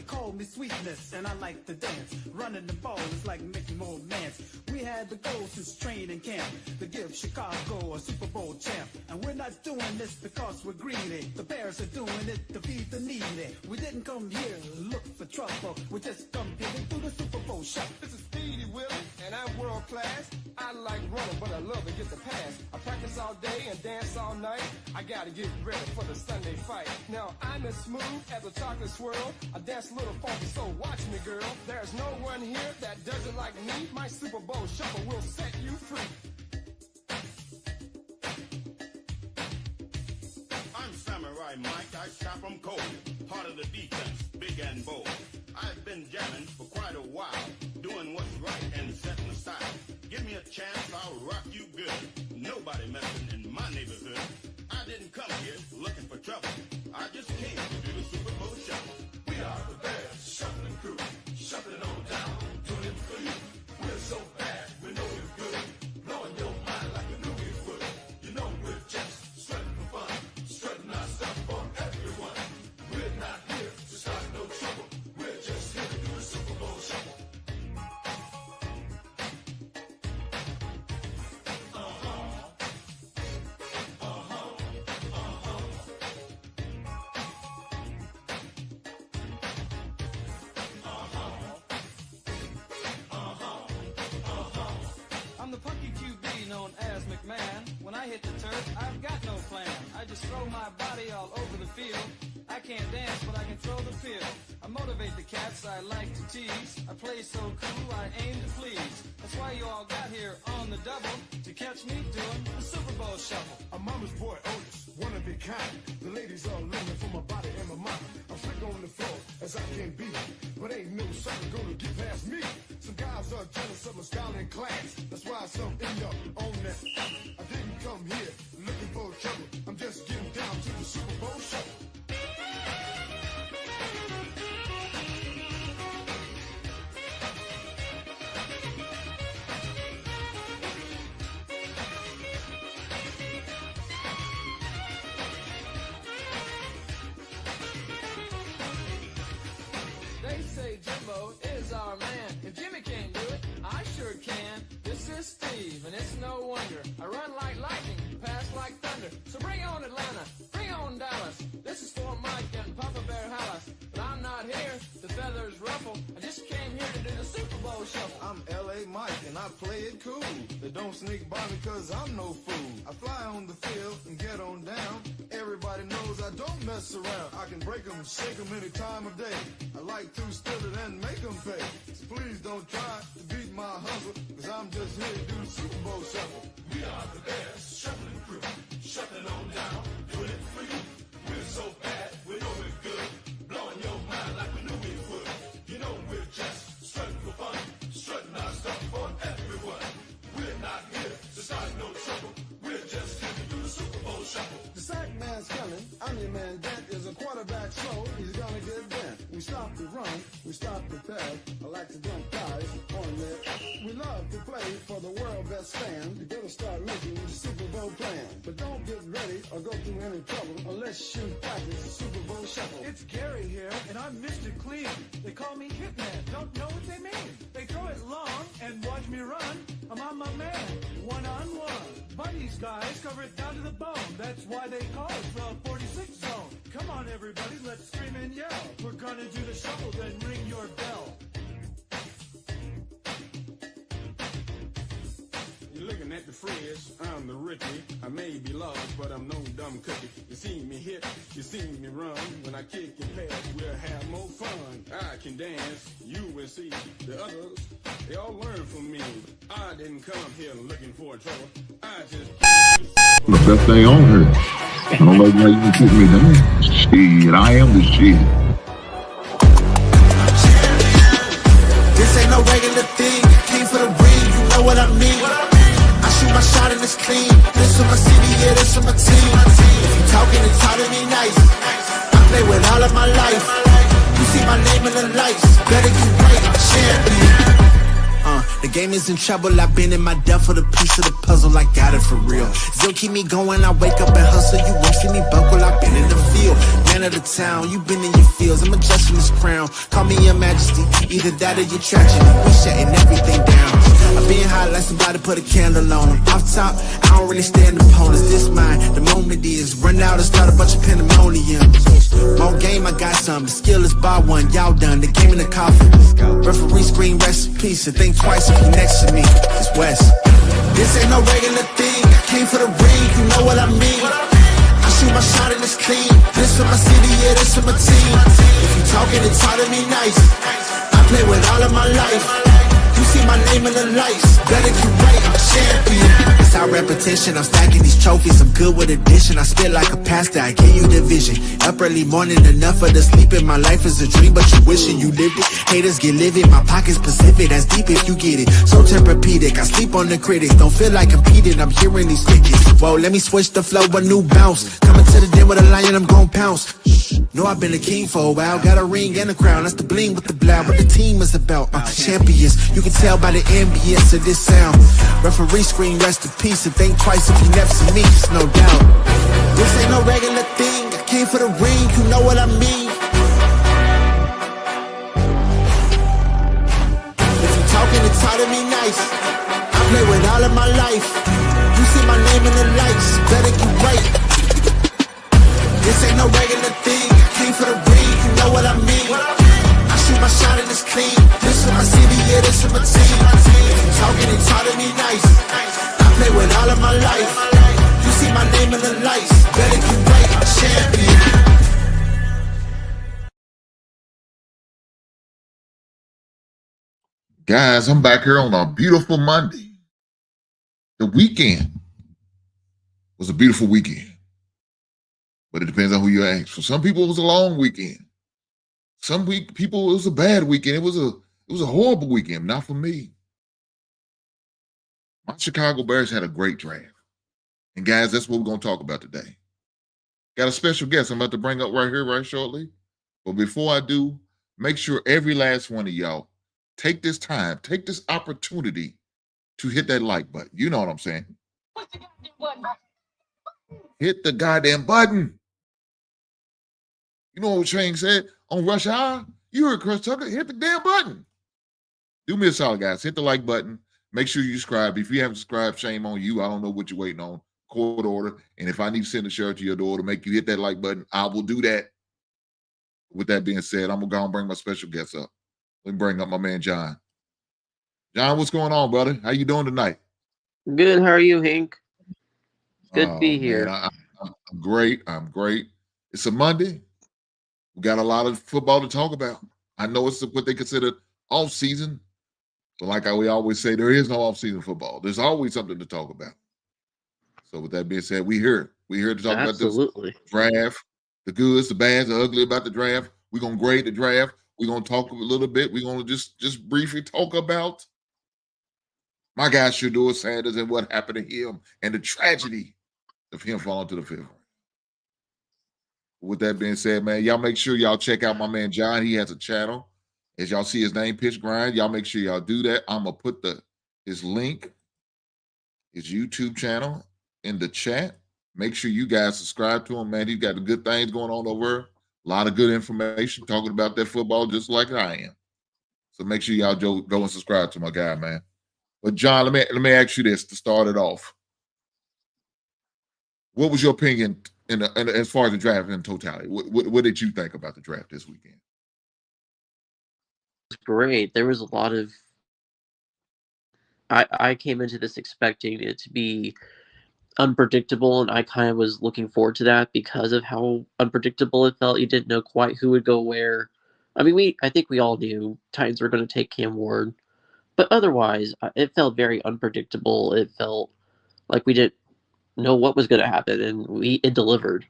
call me sweetness, and I like to dance. Running the ball is like making more mans. We had the goal since training camp to give Chicago a Super Bowl champ. And we're not doing this because we're greedy. The Bears are doing it to feed the needy. We didn't come here to look for trouble. We just come here to do the Super Bowl shop. This is Speedy Willie, and I'm world class. I like running, but I love to get the pass. I practice all day and dance all night. I gotta get ready for the Sunday fight. Now, I'm as smooth as a chocolate swirl. I dance a little funky, so watch me, girl. There's no one here that does it like me. My Super Bowl shuffle will set you free. I'm Samurai Mike, I stop 'em cold. Part of the defense, big and bold. I've been jamming for quite a while, doing what's right and setting the style. Give me a chance, I'll rock you good. Nobody messing in my neighborhood. I didn't come here looking for trouble. I just came to do the Super Bowl shuffle. We are the Bears, shuffling crew, shuffling on down, doing it for you. We're so bad, we know we're good, blowing your mind like we knew we would. You know we're just strutting for fun, strutting our stuff for everyone. We're not here to start no trouble. We're just here to do the Super Bowl shuffle. I'm the punky QB known as McMahon. When I hit the turf, I've got no plan. I just throw my body all over the field. I can't dance, but I can throw the field. I motivate the cats I like to tease. I play so cool, I aim to please. That's why you all got here on the double to catch me doing the Super Bowl shuffle. I'm mama's boy, Otis, one of a kind. The ladies are looking for my body and my mind. I'm slick on the floor as I can be, but ain't no sucker gonna get past me. Some guys are jealous of my style and class. That's why some end up on that. I didn't come here looking for trouble. I'm just getting down to the Super Bowl shuffle. They say Jimbo is our man. If Jimmy can't do it, I sure can. This is Steve, and it's no wonder. I run like lightning, pass like thunder. So bring on Atlanta, bring on Dallas. This is for Mike and Papa Bear Hollis. But I'm not here to feathers ruffle. I just came here to do the Super Bowl shuffle. I'm L.A. Mike and I play it cool. They don't sneak by me cause I'm no fool. I fly on the field and get on down. Everybody knows I don't mess around. I can break them, shake them any time of day. I like to steal it and make them pay. So please don't try to beat my hustle, cause I'm just here to do the Super Bowl shuffle. We are the Bears, shuffling crew, shuffling on down, doing it for you. We're so bad, we know we're good, blowing your mind like we knew we would. You know we're just strutting for fun, strutting our stuff for everyone. We're not here to start no trouble. We're just here to do the Super Bowl shuffle. The sack man's coming. I'm your man. Dent is a quarterback slow. He's gonna get bent. We stop the run. We stop the pass. I like to dump guys on there. We love to play for the world best fan. You better start making the Super Bowl plan. But don't get ready or go through any trouble unless you practice the Super Bowl shuffle. It's Gary here, and I'm Mr. Clean. They call me Hitman. Don't know what they mean. They throw it long and watch me run. I'm on my man, one-on-one. Bunny's guys cover it down to the bone. That's why they call it the 46 zone. Come on, everybody, let's scream and yell. We're gonna do the shuffle, then ring your bell. You're looking at the fridge, I'm the rookie. I may be lost, but I'm no dumb cookie. You see me hit, you see me run. When I kick and pass, we'll have more fun. I can dance, you will see. The others, they all learn from me. I didn't come here looking for trouble. I just... The best thing on her. I don't know why you put me down. Shit, I am the shit. This ain't no regular thing. Came for the ring, you know what I mean. I shoot my shot and it's clean. This for my city, yeah, this for my team. If you talking and talk to me nice, I play with all of my life. You see my name in the lights, better get right, I'm champion. The game is in trouble, I've been in my depth for the piece of the puzzle, I got it for real. Still keep me going, I wake up and hustle, you won't see me buckle, I've been in the field. Man of the town, you been in your fields, I'm adjusting this crown. Call me your majesty, either that or your tragedy, we shutting everything down. I've been hot like somebody put a candle on them. Off top, I don't really stand opponents, this mine, the moment is run out and start a bunch of pandemonium. More game, I got some, the skill is bar one, y'all done, the game in the coffin. Referee screen recipes, so think twice if you next to me, it's West. This ain't no regular thing, I came for the ring, you know what I mean. I shoot my shot and it's clean, this for my city, yeah, this for my team. If you talking, it's hard to be nice, I play with all of my life. You see my name in the lights, better get right, I'm a champion. It's our repetition, I'm stacking these trophies, I'm good with addition. I spit like a pastor, I give you the vision. Up early morning, enough of the sleeping. My life is a dream, but you wishing you lived it. Haters get livid, my pocket's Pacific, that's deep if you get it. So Tempur-Pedic, I sleep on the critics. Don't feel like competing, I'm hearing these crickets. Whoa, let me switch the flow, a new bounce. Coming to the den with a lion, I'm gon' pounce. Know I've been a king for a while, got a ring and a crown. That's the bling with the blow, what the team is about. Champions, you can tell by the ambience of this sound. Referee screen, rest in peace, and think twice if you never see me, it's no doubt. This ain't no regular thing, I came for the ring, you know what I mean. If you talking, it's hard to be nice, I play with all of my life. You see my name in the lights, better get right. This ain't no regular thing, I came for the ring, you know what I mean. I shoot my shot and it's clean, this for my city, yeah, this for my team. If you talking, it's hard to be nice, I play with all of my life. You see my name in the lights, better get right, I'm a champion. Guys, I'm back here on a beautiful Monday. The weekend was a beautiful weekend, but it depends on who you ask. For some people, it was a long weekend. Some people, it was a bad weekend. It was a horrible weekend. Not for me. My Chicago Bears had a great draft, and guys, that's what we're going to talk about today. Got a special guest I'm about to bring up right here, right shortly. But before I do, make sure every last one of y'all take this time, take this opportunity to hit that like button. You know what I'm saying? Hit the goddamn button. You know what Shane said on Rush Hour? You heard Chris Tucker. Hit the damn button. Do me a solid, guys. Hit the like button. Make sure you subscribe. If you haven't subscribed, shame on you. I don't know what you're waiting on. Court order. And if I need to send a shirt to your door to make you hit that like button, I will do that. With that being said, I'm going to go and bring my special guest up. Let me bring up my man, John. John, what's going on, brother? How you doing tonight? Good. How are you, Hank? Good to be here. Man, I'm great. I'm great. It's a Monday. We got a lot of football to talk about. I know it's what they consider off season, but like we always say, there is no off season football. There's always something to talk about. So with that being said, we here. We here to talk about this draft, the goods, the bads, the ugly about the draft. We're gonna grade the draft. We're gonna talk a little bit. We're gonna just briefly talk about my guy Shedeur Sanders and what happened to him and the tragedy of him falling to the fifth. With that being said, man, y'all make sure y'all check out my man John. He has a channel. As y'all see his name, Pitch Grind, y'all make sure y'all do that. I'm gonna put his link, his YouTube channel in the chat. Make sure you guys subscribe to him, man. He's got the good things going on over there. A lot of good information talking about that football just like I am. So make sure y'all go and subscribe to my guy, man. But John, let me ask you this to start it off. What was your opinion as far as the draft in totality? What did you think about the draft this weekend? It's great. There was a lot of. I came into this expecting it to be unpredictable, and I kind of was looking forward to that because of how unpredictable it felt. You didn't know quite who would go where. I mean, I think we all knew Titans were going to take Cam Ward, but otherwise, it felt very unpredictable. It felt like we didn't know what was going to happen, and it delivered.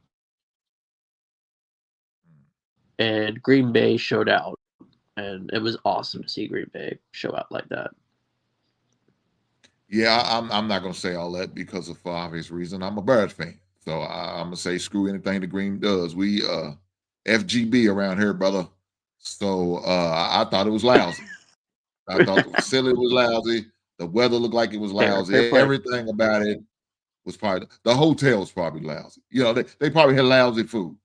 And Green Bay showed out, and it was awesome to see Green Bay show out like that. Yeah, I'm not going to say all that because of obvious reason. I'm a Bears fan, so I'm going to say screw anything the Green does. We FGB around here, brother. So I thought it was lousy. I thought the facility was lousy. The weather looked like it was lousy. Fair play. Everything about it was probably the hotel was probably lousy. You know, they probably had lousy food.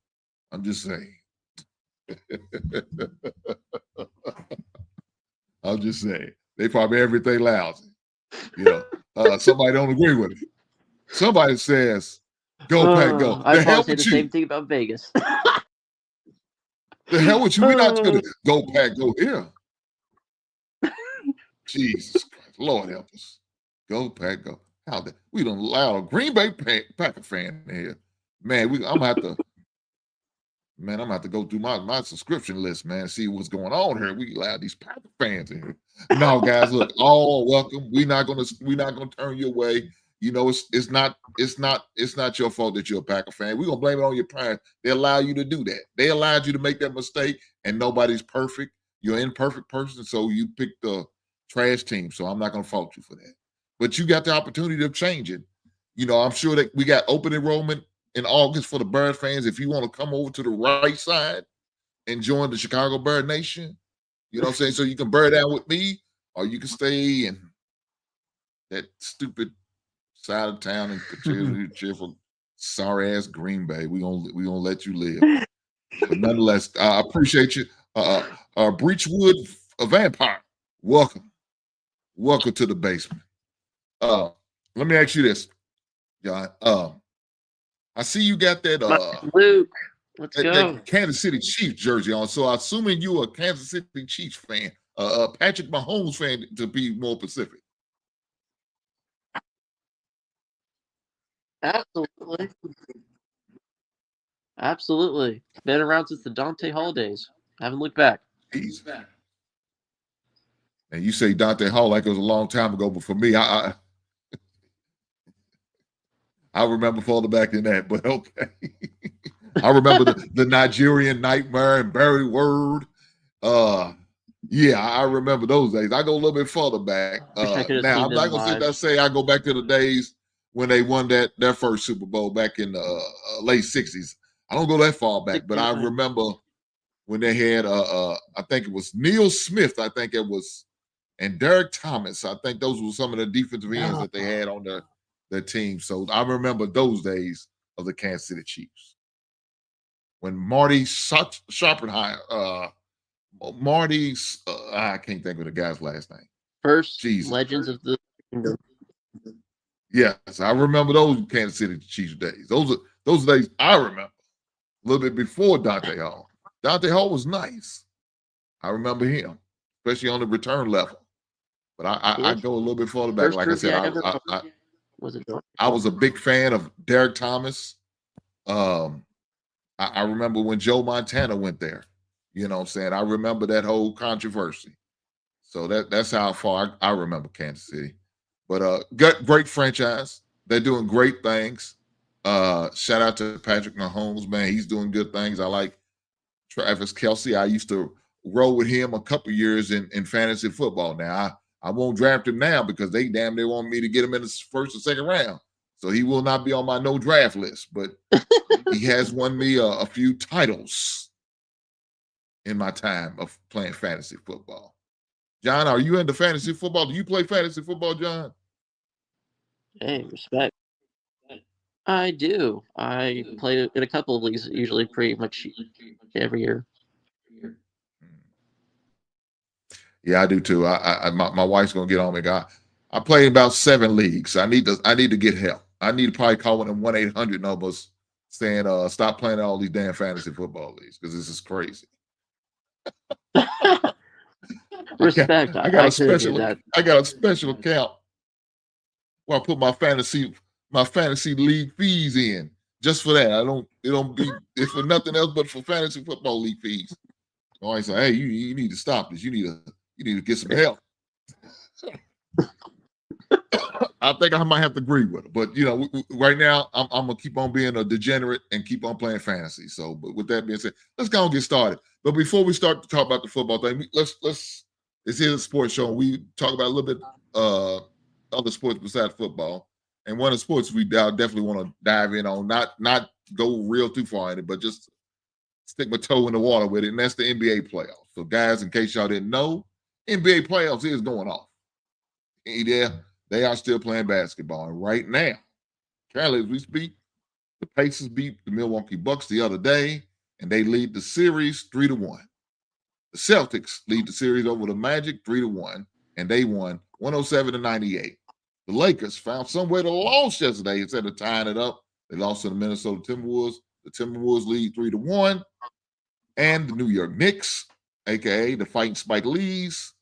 I'm just saying. I'm just saying. They probably everything lousy. You know, somebody don't agree with it. Somebody says, "Go Pack, go." I'd The hell probably say with the you. same thing about Vegas. The hell with you. We're not going to go Pack, go here. Jesus Christ, Lord help us. Go Pack, go. How the, we don't allow a Green Bay Packer fan in here, man. I'm gonna have to go through my subscription list, man, see what's going on here. We allow these Packer fans in here. No, guys, look, all welcome. We're not gonna turn you away. You know, it's not your fault that you're a Packer fan. We're gonna blame it on your parents. They allow you to do that. They allowed you to make that mistake, and nobody's perfect. You're an imperfect person, so you picked the trash team. So I'm not gonna fault you for that. But you got the opportunity to change it. You know, I'm sure that we got open enrollment in August for the Bird fans. If you want to come over to the right side and join the Chicago Bird Nation, you know what I'm saying? So you can bird down with me, or you can stay in that stupid side of town and cheer for sorry ass Green Bay. We gonna let you live. But nonetheless, I appreciate you. Breachwood Vampire, welcome to the basement. Let me ask you this, John. I see you got that Luke, let's go. That Kansas City Chiefs jersey on. So assuming you're a Kansas City Chiefs fan, Patrick Mahomes fan to be more specific. Absolutely. Been around since the Dante Hall days. Haven't looked back. He's back. And you say Dante Hall like it was a long time ago, but for me, I remember further back than that, but okay. I remember the Nigerian Nightmare and Barry Word. Yeah, I remember those days. I go a little bit further back. Now, I'm not going to sit there and say I go back to the days when they won their first Super Bowl back in the late 60s. I don't go that far back, but I remember when they had, I think it was Neil Smith, I think it was, and Derek Thomas. I think those were some of the defensive ends that they had on their team. So I remember those days of the Kansas City Chiefs. When Marty Schottenheimer, I can't think of the guy's last name. First Legends of the Kingdom. Yes, I remember those Kansas City Chiefs days. Those days I remember. A little bit before Dante Hall. Dante Hall was nice. I remember him, especially on the return level. But I go a little bit further back. Like I said, I was a big fan of Derek Thomas. I remember when Joe Montana went there. You know what I'm saying? I remember that whole controversy. So that's how far I remember Kansas City. But great franchise. They're doing great things. Shout out to Patrick Mahomes, man. He's doing good things. I like Travis Kelce. I used to roll with him a couple years in fantasy football. Now, I won't draft him now because they damn near want me to get him in the first or second round. So he will not be on my no draft list. But he has won me a few titles in my time of playing fantasy football. John, are you into fantasy football? Do you play fantasy football, John? Hey, respect. I do. I play in a couple of leagues, usually pretty much every year. Yeah, I do too. My wife's gonna get on me. I play in about 7 leagues. I need to get help. I need to probably call one of them 1-800 numbers saying stop playing all these damn fantasy football leagues because this is crazy. Respect. I got a special account where I put my fantasy league fees in just for that. It's for nothing else but for fantasy football league fees. So I say, hey, you need to stop this. You need to get some help. I think I might have to agree with it, but right now I'm gonna keep on being a degenerate and keep on playing fantasy. So, but with that being said, let's go and get started. But before we start to talk about the football thing, let's. This is a sports show. We talk about a little bit other sports besides football, and one of the sports we definitely want to dive in on. Not go real too far in it, but just stick my toe in the water with it, and that's the NBA playoffs. So, guys, in case y'all didn't know, NBA playoffs is going off. Yeah, they are still playing basketball. And right now, currently as we speak, the Pacers beat the Milwaukee Bucks the other day, and they lead the series 3-1. The Celtics lead the series over the Magic 3-1, and they won 107-98. The Lakers found some way to lose yesterday instead of tying it up. They lost to the Minnesota Timberwolves. The Timberwolves lead 3-1. And the New York Knicks, aka the Fighting Spike Lees,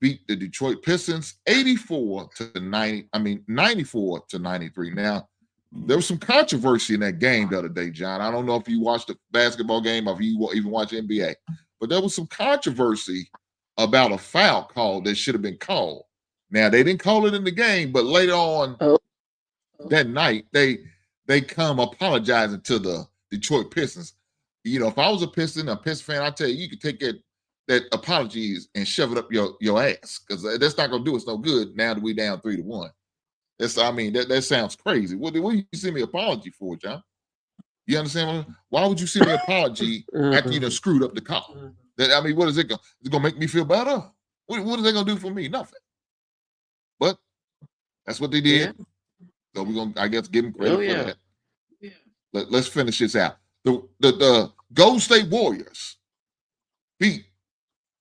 beat the Detroit Pistons 94-93. Now, there was some controversy in that game the other day, John. I don't know if you watched the basketball game or if you even watch NBA, but there was some controversy about a foul call that should have been called. Now, they didn't call it in the game, but later on that night, they come apologizing to the Detroit Pistons. You know, if I was a Piston fan, I tell you, you could take that apologies and shove it up your ass, because that's not gonna do us no good now that we down 3-1. That sounds crazy. What do you send me an apology for, John? You understand? Why would you send me an apology after you done screwed up the call? What is it going? It's gonna make me feel better? What is they gonna do for me? Nothing. But that's what they did. Yeah. So we're gonna, I guess, give them credit for that. Yeah. Let's finish this out. The Golden State Warriors beat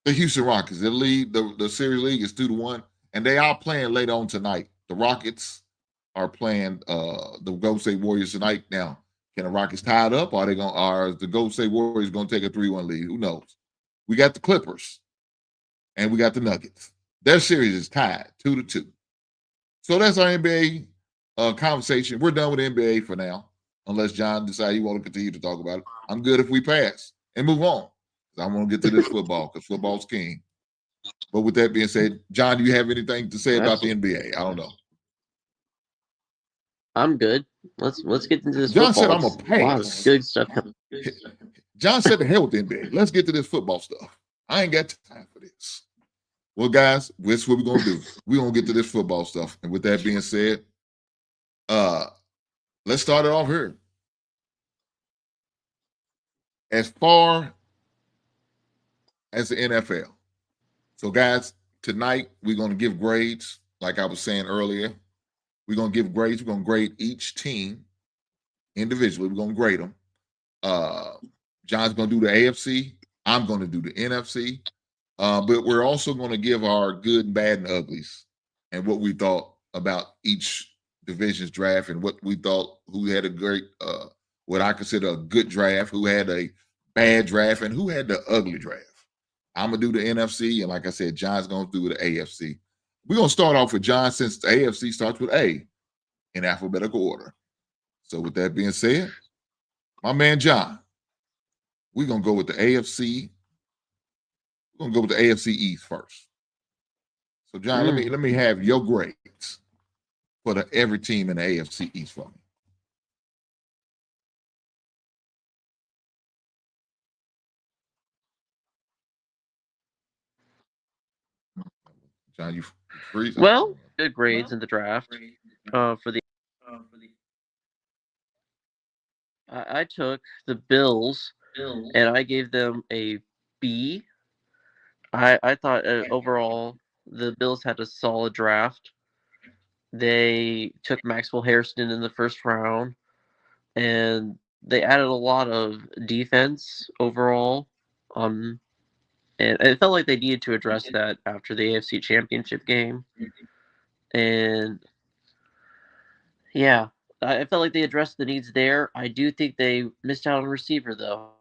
the Houston Rockets. The lead, the series league is 2-1, and they are playing later on tonight. The Rockets are playing the Golden State Warriors tonight. Now, can the Rockets tie it up, or are the Golden State Warriors going to take a 3-1 lead? Who knows? We got the Clippers, and we got the Nuggets. Their series is tied 2-2. So that's our NBA conversation. We're done with the NBA for now, unless John decides he want to continue to talk about it. I'm good if we pass and move on. I want to get to this football, because football's king. But with that being said, John, do you have anything to say about the NBA? I don't know. I'm good. Let's get into this. John football. said I'm a pass. Good stuff. John said the hell with the NBA. Let's get to this football stuff. I ain't got time for this. Well, guys, that's what we're gonna do. We're gonna get to this football stuff. And with that being said, let's start it off here. As far as the NFL. So, guys, tonight we're going to give grades. Like I was saying earlier, we're going to give grades. We're going to grade each team individually. We're going to grade them. John's going to do the AFC. I'm going to do the NFC. But we're also going to give our good, bad, and uglies and what we thought about each division's draft and what we thought, who had a great, what I consider a good draft, who had a bad draft, and who had the ugly draft. I'm going to do the NFC, and like I said, John's going to do the AFC. We're going to start off with John, since the AFC starts with A in alphabetical order. So with that being said, my man John, we're going to go with the AFC. We're going to go with the AFC East first. So, John, let me have your grades for every team in the AFC East for me. John, you freeze? Well, good grades in the draft. I took the Bills and I gave them a B. I thought overall the Bills had a solid draft. They took Maxwell Hairston in the first round, and they added a lot of defense overall. And it felt like they needed to address that after the AFC Championship game. And yeah, I felt like they addressed the needs there. I do think they missed out on receiver, though.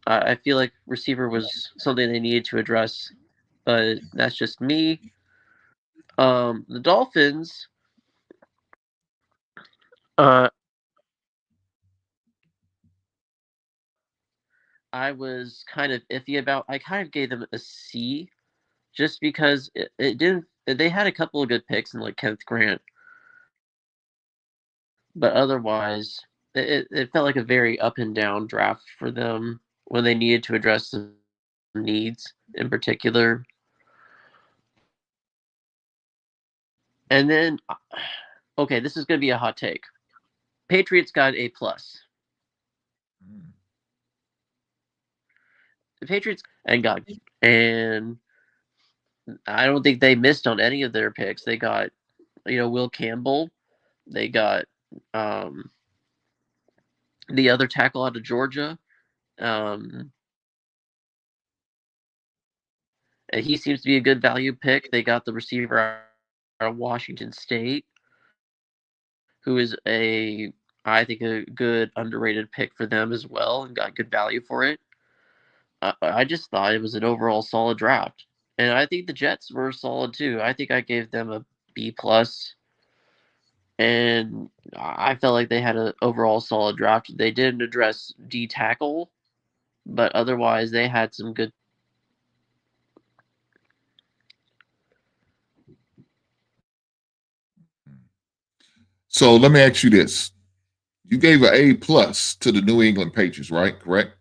I feel like receiver was something they needed to address, but that's just me. The Dolphins, I was kind of iffy about. I kind of gave them a C, just because it didn't. They had a couple of good picks in like Kenneth Grant, but otherwise, it felt like a very up and down draft for them when they needed to address some needs in particular. And then, okay, this is going to be a hot take. Patriots got A+. The Patriots and I don't think they missed on any of their picks. They got, Will Campbell. They got the other tackle out of Georgia. And he seems to be a good value pick. They got the receiver out of Washington State, who is I think, a good underrated pick for them as well, and got good value for it. I just thought it was an overall solid draft, and I think the Jets were solid too. I think I gave them a B plus, and I felt like they had an overall solid draft. They didn't address D tackle, but otherwise they had some good. So let me ask you this: you gave an A plus to the New England Patriots, right? Correct.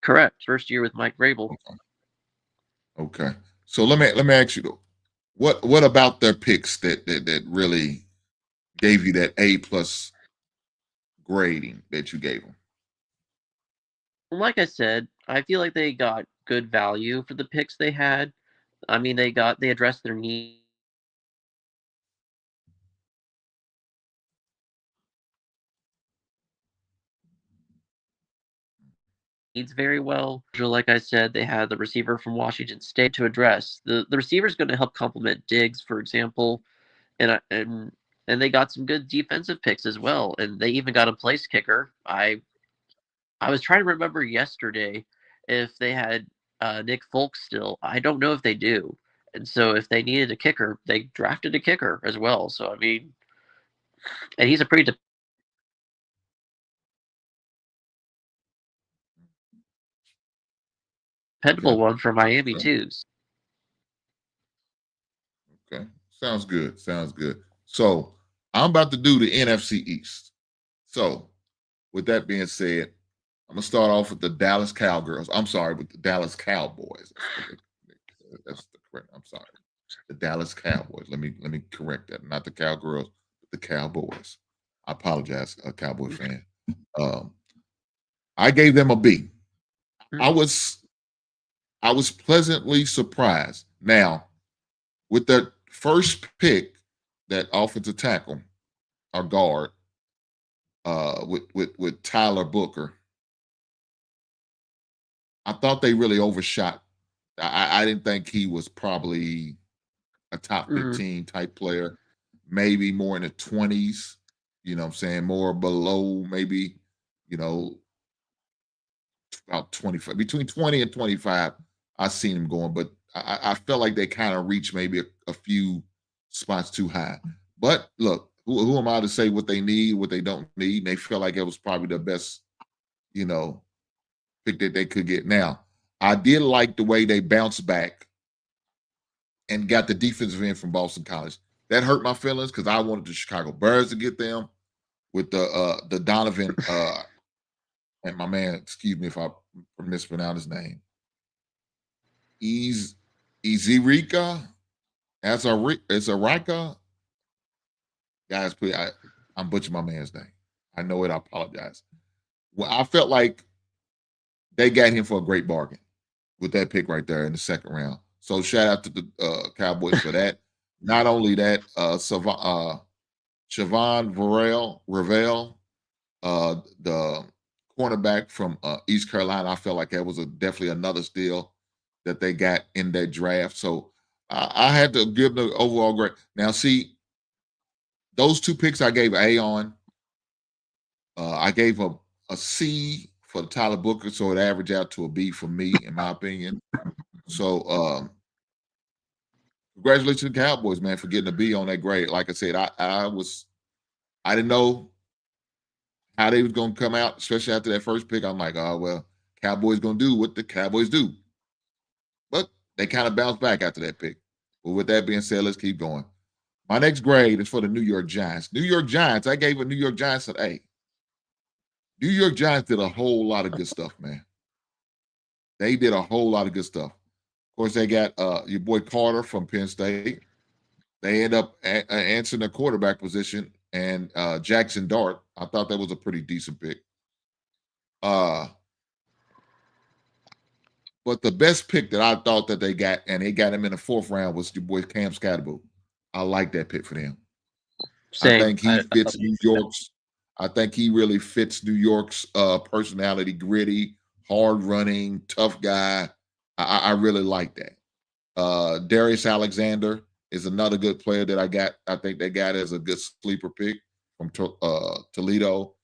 Correct. First year with Mike Vrabel. Okay. So let me ask you though, what about their picks that really gave you that A plus grading that you gave them? Like I said, I feel like they got good value for the picks they had. I mean, they addressed their needs very well. Like I said, they had the receiver from Washington State to address. The receiver is going to help complement Diggs, for example, and they got some good defensive picks as well, and they even got a place kicker. I was trying to remember yesterday if they had Nick Folk still. I don't know if they do. And so if they needed a kicker, they drafted a kicker as well. So I mean, and he's a pretty dependable one for Miami too. Okay. Sounds good. Sounds good. So I'm about to do the NFC East. So with that being said, I'm gonna start off with the Dallas Cowgirls. I'm sorry, with the Dallas Cowboys. That's the correct. I'm sorry, the Dallas Cowboys. Let me correct that. Not the Cowgirls, but the Cowboys. I apologize, a Cowboy fan. I gave them a B. I was pleasantly surprised. Now, with that first pick, that offensive tackle or guard, with Tyler Booker, I thought they really overshot. I didn't think he was probably a top 15 type player, maybe more in the 20s, you know what I'm saying? More below, maybe, about 25, between 20 and 25. I seen him going, but I felt like they kind of reached maybe a few spots too high. But look, who am I to say what they need, what they don't need? And they felt like it was probably the best, pick that they could get. Now, I did like the way they bounced back and got the defensive end from Boston College. That hurt my feelings because I wanted the Chicago Bears to get them with the Donovan and my man, excuse me if I mispronounce his name. Ezerika, Azarika. Guys, please, I'm butchering my man's name. I know it. I apologize. Well, I felt like they got him for a great bargain with that pick right there in the second round. So shout out to the Cowboys for that. Not only that, Siobhan Ravel, the cornerback from East Carolina, I felt like that was definitely another steal that they got in that draft. So I had to give the overall grade. Now, see, those two picks I gave A on. I gave a C for Tyler Booker, so it averaged out to a B for me, in my opinion. So congratulations to the Cowboys, man, for getting a B on that grade. Like I said, I didn't know how they was gonna come out, especially after that first pick. I'm like, oh well, Cowboys gonna do what the Cowboys do. But they kind of bounced back after that pick. But with that being said, let's keep going. My next grade is for the New York Giants. New York Giants, I gave a New York Giants an A. New York Giants did a whole lot of good stuff, man. They did a whole lot of good stuff. Of course, they got your boy Carter from Penn State. They end up answering the quarterback position and Jackson Dart. I thought that was a pretty decent pick. But the best pick that I thought that they got, and they got him in the 4th round, was your boy Cam Scatterbo. I like that pick for them. Same. I think he fits New York's. I think he really fits New York's personality, gritty, hard running, tough guy. I really like that. Darius Alexander is another good player that I got. I think they got as a good sleeper pick from Toledo,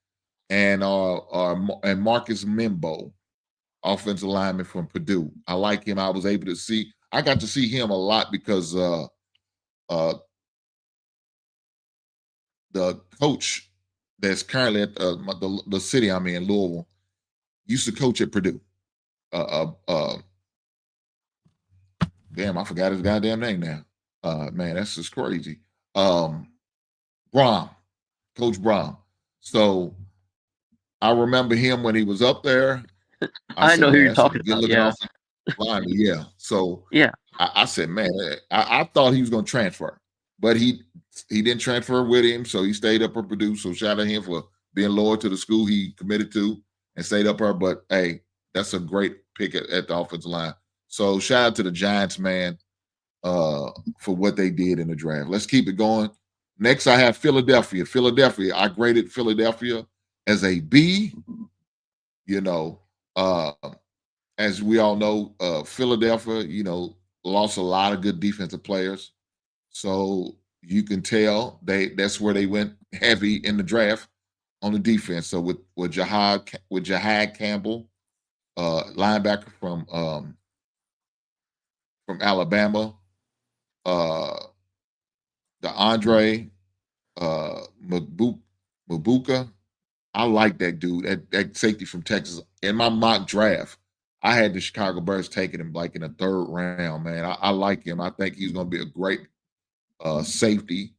and Marcus Mimbo, offensive lineman from Purdue. I like him. I was able to see. I got to see him a lot because the coach that's currently at the city I'm in, Louisville, used to coach at Purdue. Damn, I forgot his goddamn name now. Man, that's just crazy. Brom, Coach Brom. So I remember him when he was up there. I know who you're talking about. Yeah. Lineman, yeah. So yeah, I said, man, I thought he was going to transfer, but he didn't transfer with him, so he stayed up at Purdue. So shout out to him for being loyal to the school he committed to and stayed up there. But hey, that's a great pick at the offensive line. So shout out to the Giants, man, for what they did in the draft. Let's keep it going. Next, I have Philadelphia. I graded Philadelphia as a B. As we all know, Philadelphia, lost a lot of good defensive players. So you can tell that's where they went heavy in the draft on the defense. So with Jahad Campbell, linebacker from Alabama, the Andre Mabuka. I like that dude, that safety from Texas. In my mock draft, I had the Chicago Bears taking him like in the 3rd round, man. I like him. I think he's going to be a great safety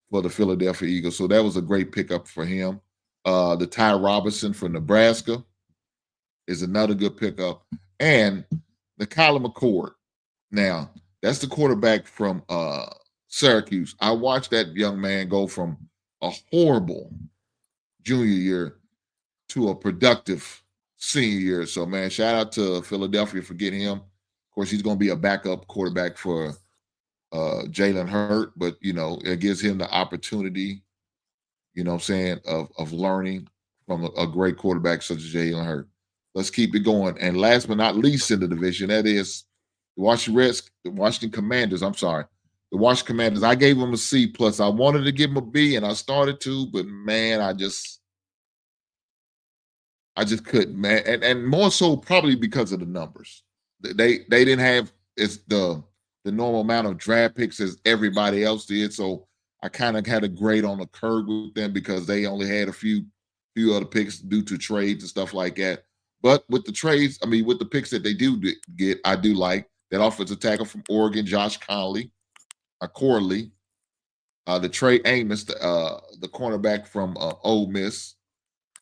for the Philadelphia Eagles. So that was a great pickup for him. The Ty Robinson from Nebraska is another good pickup. And the Kyler McCord. Now, that's the quarterback from Syracuse. I watched that young man go from a horrible junior year to a productive senior year. So, man, shout out to Philadelphia for getting him. Of course, he's going to be a backup quarterback for Jalen Hurt, but, it gives him the opportunity, of learning from a great quarterback such as Jalen Hurt. Let's keep it going. And last but not least in the division, that is the Washington Commanders. I'm sorry. The Washington Commanders, I gave them a C+. I wanted to give them a B, and I started to, but, man, I just couldn't, man. And more so probably because of the numbers. They didn't have the normal amount of draft picks as everybody else did. So I kind of had a grade on the curve with them because they only had a few other picks due to trades and stuff like that. But with the trades, with the picks that they do get, I do like that offensive tackle from Oregon, Josh Corley, the Trey Amos, the cornerback from Ole Miss,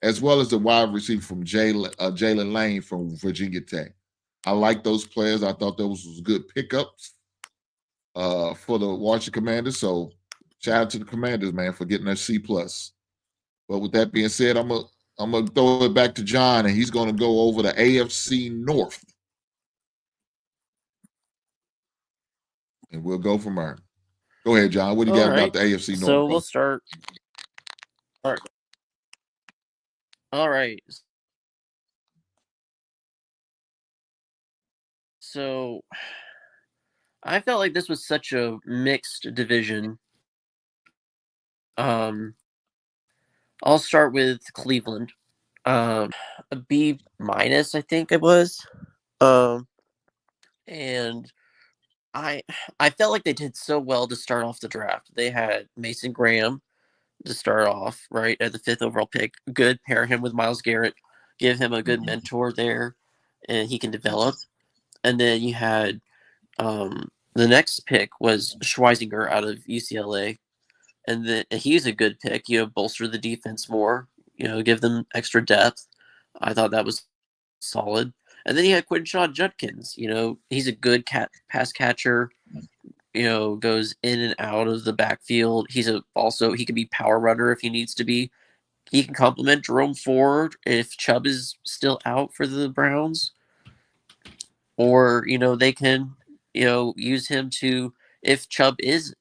as well as the wide receiver from Jalen Lane from Virginia Tech. I like those players. I thought those was good pickups for the Washington Commanders. So shout out to the Commanders, man, for getting their C+. But with that being said, I'm gonna throw it back to John, and he's gonna go over the AFC North. And we'll go from there. Go ahead, John. What do you got about the AFC North? So we'll start. All right. So I felt like this was such a mixed division. I'll start with Cleveland. A B-, I think it was. And I felt like they did so well to start off the draft. They had Mason Graham to start off, right, at the 5th overall pick. Good, pair him with Myles Garrett, give him a good mentor there, and he can develop. And then you had the next pick was Schweizinger out of UCLA, and he's a good pick. Bolster the defense more, give them extra depth. I thought that was solid. And then you had Quinshon Judkins. He's a good pass catcher, goes in and out of the backfield. He can be power runner if he needs to be. He can complement Jerome Ford if Chubb is still out for the Browns. Or, they can, use him to, if Chubb is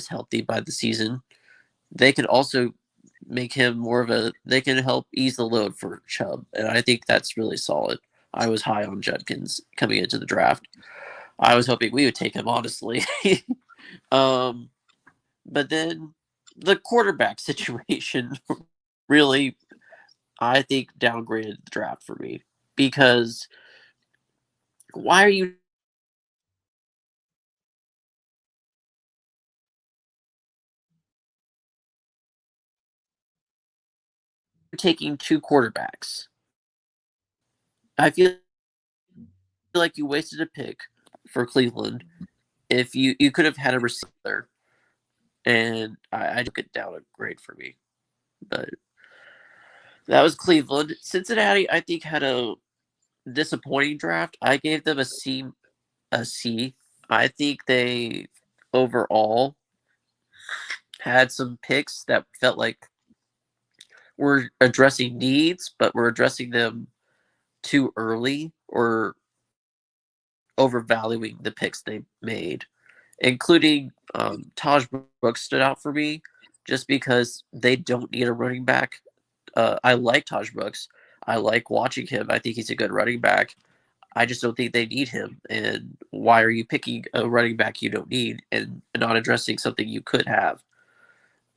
healthy by the season, they can also make him they can help ease the load for Chubb. And I think that's really solid. I was high on Judkins coming into the draft. I was hoping we would take him, honestly. But then the quarterback situation really, I think, downgraded the draft for me. Because why are you taking 2 quarterbacks? I feel like you wasted a pick for Cleveland. If you could have had a receiver, and I took it down a grade for me. But that was Cleveland. Cincinnati, I think, had a disappointing draft. I gave them a C. I think they overall had some picks that felt like were addressing needs, but were addressing them too early or overvaluing the picks they made, including Taj Brooks stood out for me just because they don't need a running back. I like Taj Brooks. I like watching him. I think he's a good running back. I just don't think they need him. And why are you picking a running back you don't need and not addressing something you could have?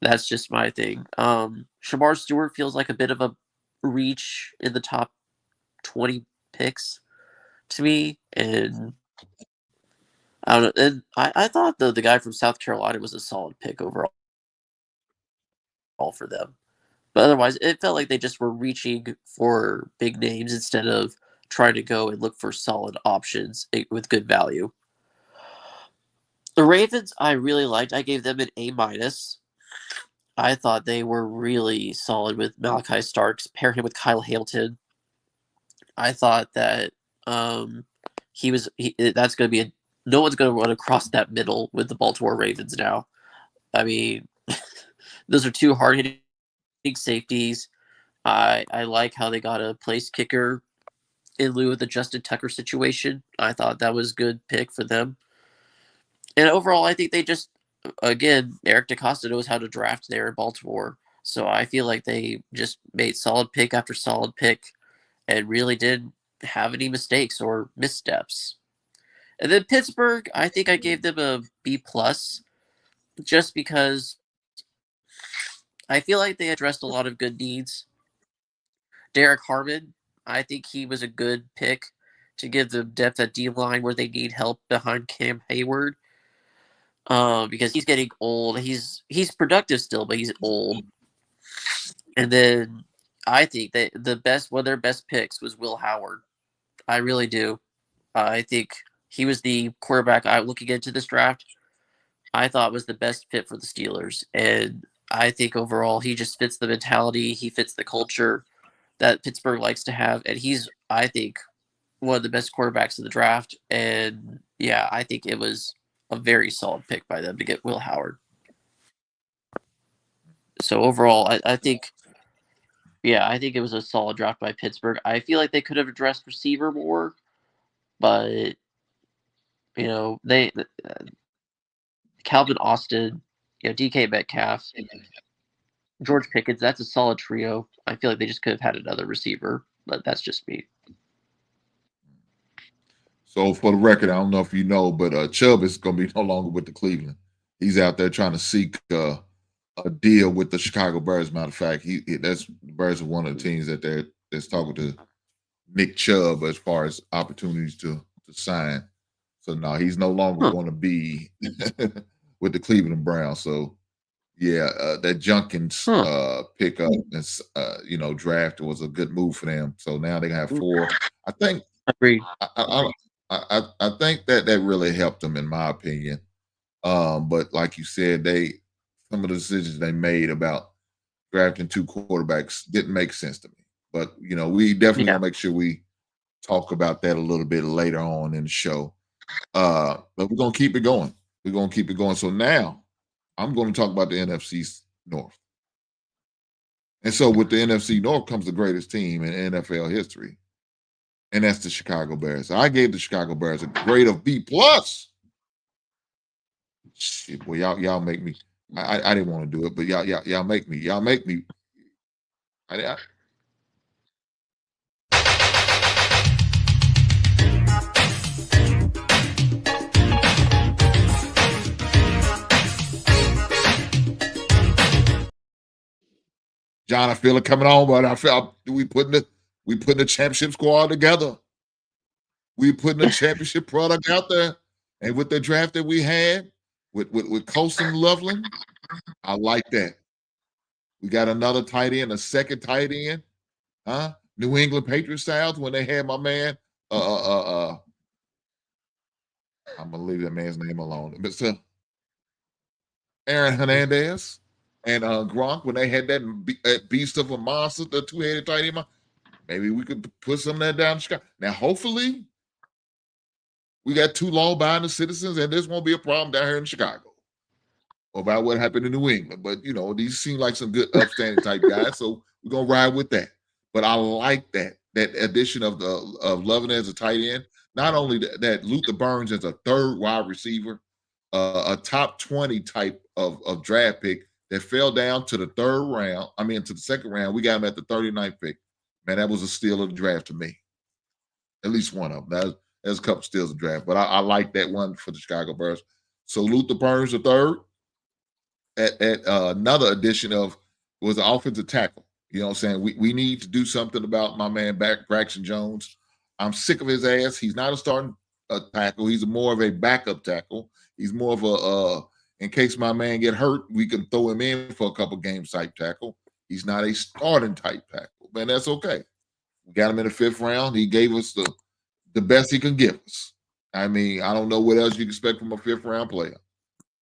That's just my thing. Shamar Stewart feels like a bit of a reach in the top 20 picks to me. And I don't know. And I thought, though, the guy from South Carolina was a solid pick overall for them. But otherwise, it felt like they just were reaching for big names instead of trying to go and look for solid options with good value. The Ravens, I really liked. I gave them an A-. I thought they were really solid with Malachi Starks. Pair him with Kyle Hamilton. I thought that that's going to be no one's going to run across that middle with the Baltimore Ravens now. I mean, those are 2 hard-hitting safeties. I like how they got a place kicker in lieu of the Justin Tucker situation. I thought that was a good pick for them. And overall, I think they just, again, Eric DeCosta knows how to draft there in Baltimore. So I feel like they just made solid pick after solid pick and really didn't have any mistakes or missteps. And then Pittsburgh, I think I gave them a B+, just because I feel like they addressed a lot of good needs. Derek Harmon, I think he was a good pick to give them depth at D-line where they need help behind Cam Hayward. Because he's getting old. He's productive still, but he's old. And then I think that one of their best picks was Will Howard. I really do. I think he was the quarterback looking into this draft. I thought was the best fit for the Steelers. And I think overall he just fits the mentality. He fits the culture that Pittsburgh likes to have. And he's, I think, one of the best quarterbacks of the draft. And yeah, I think it was a very solid pick by them to get Will Howard. So overall, I think it was a solid draft by Pittsburgh. I feel like they could have addressed receiver more, but they Calvin Austin, DK Metcalf, George Pickens. That's a solid trio. I feel like they just could have had another receiver, but that's just me. So for the record, I don't know if you know, but Chubb is going to be no longer with the Cleveland. He's out there trying to seek a deal with the Chicago Bears. Matter of fact, the Bears are one of the teams that's talking to Nick Chubb as far as opportunities to sign. So no, he's no longer going to be with the Cleveland Browns. So yeah, that Jenkins pickup and draft was a good move for them. So now they have 4. I think. Agreed. I think that really helped them, in my opinion. But like you said, some of the decisions they made about drafting 2 quarterbacks didn't make sense to me. But we definitely want to make sure we talk about that a little bit later on in the show. But we're gonna keep it going. We're going to keep it going. So now I'm going to talk about the NFC North. And so with the NFC North comes the greatest team in NFL history, and that's the Chicago Bears. So I gave the Chicago Bears a grade of B+. Shit, boy, y'all make me. I didn't want to do it, but y'all make me. Y'all make me. John, I feel it coming on, but I feel we putting the championship squad together. We putting the championship product out there, and with the draft that we had with Colson Loveland, I like that. We got another tight end, a second tight end, huh? New England Patriots styles when they had my man. I'm gonna leave that man's name alone, but Aaron Hernandez and Gronk when they had that beast of a monster, the two-headed tight end. Maybe we could put some of that down in Chicago. Now, hopefully, we got two law-abiding citizens, and this won't be a problem down here in Chicago about what happened in New England. But, these seem like some good upstanding type guys, so we're going to ride with that. But I like that addition of Lovin as a tight end. Not only that Luther Burns as a third wide receiver, a top 20 type of draft pick that fell down to the to the second round. We got him at the 39th pick. Man, that was a steal of the draft to me. At least one of them. There's a couple steals of the draft, but I like that one for the Chicago Bears. So Luther Burns, the third. At another addition was an offensive tackle. You know what I'm saying? We need to do something about my man Braxton Jones. I'm sick of his ass. He's not a starting tackle. He's more of a backup tackle. He's more of a in case my man get hurt, we can throw him in for a couple games type tackle. He's not a starting type tackle. Man, that's okay. We got him in the 5th round. He gave us the best he can give us. I mean, I don't know what else you can expect from a 5th round player.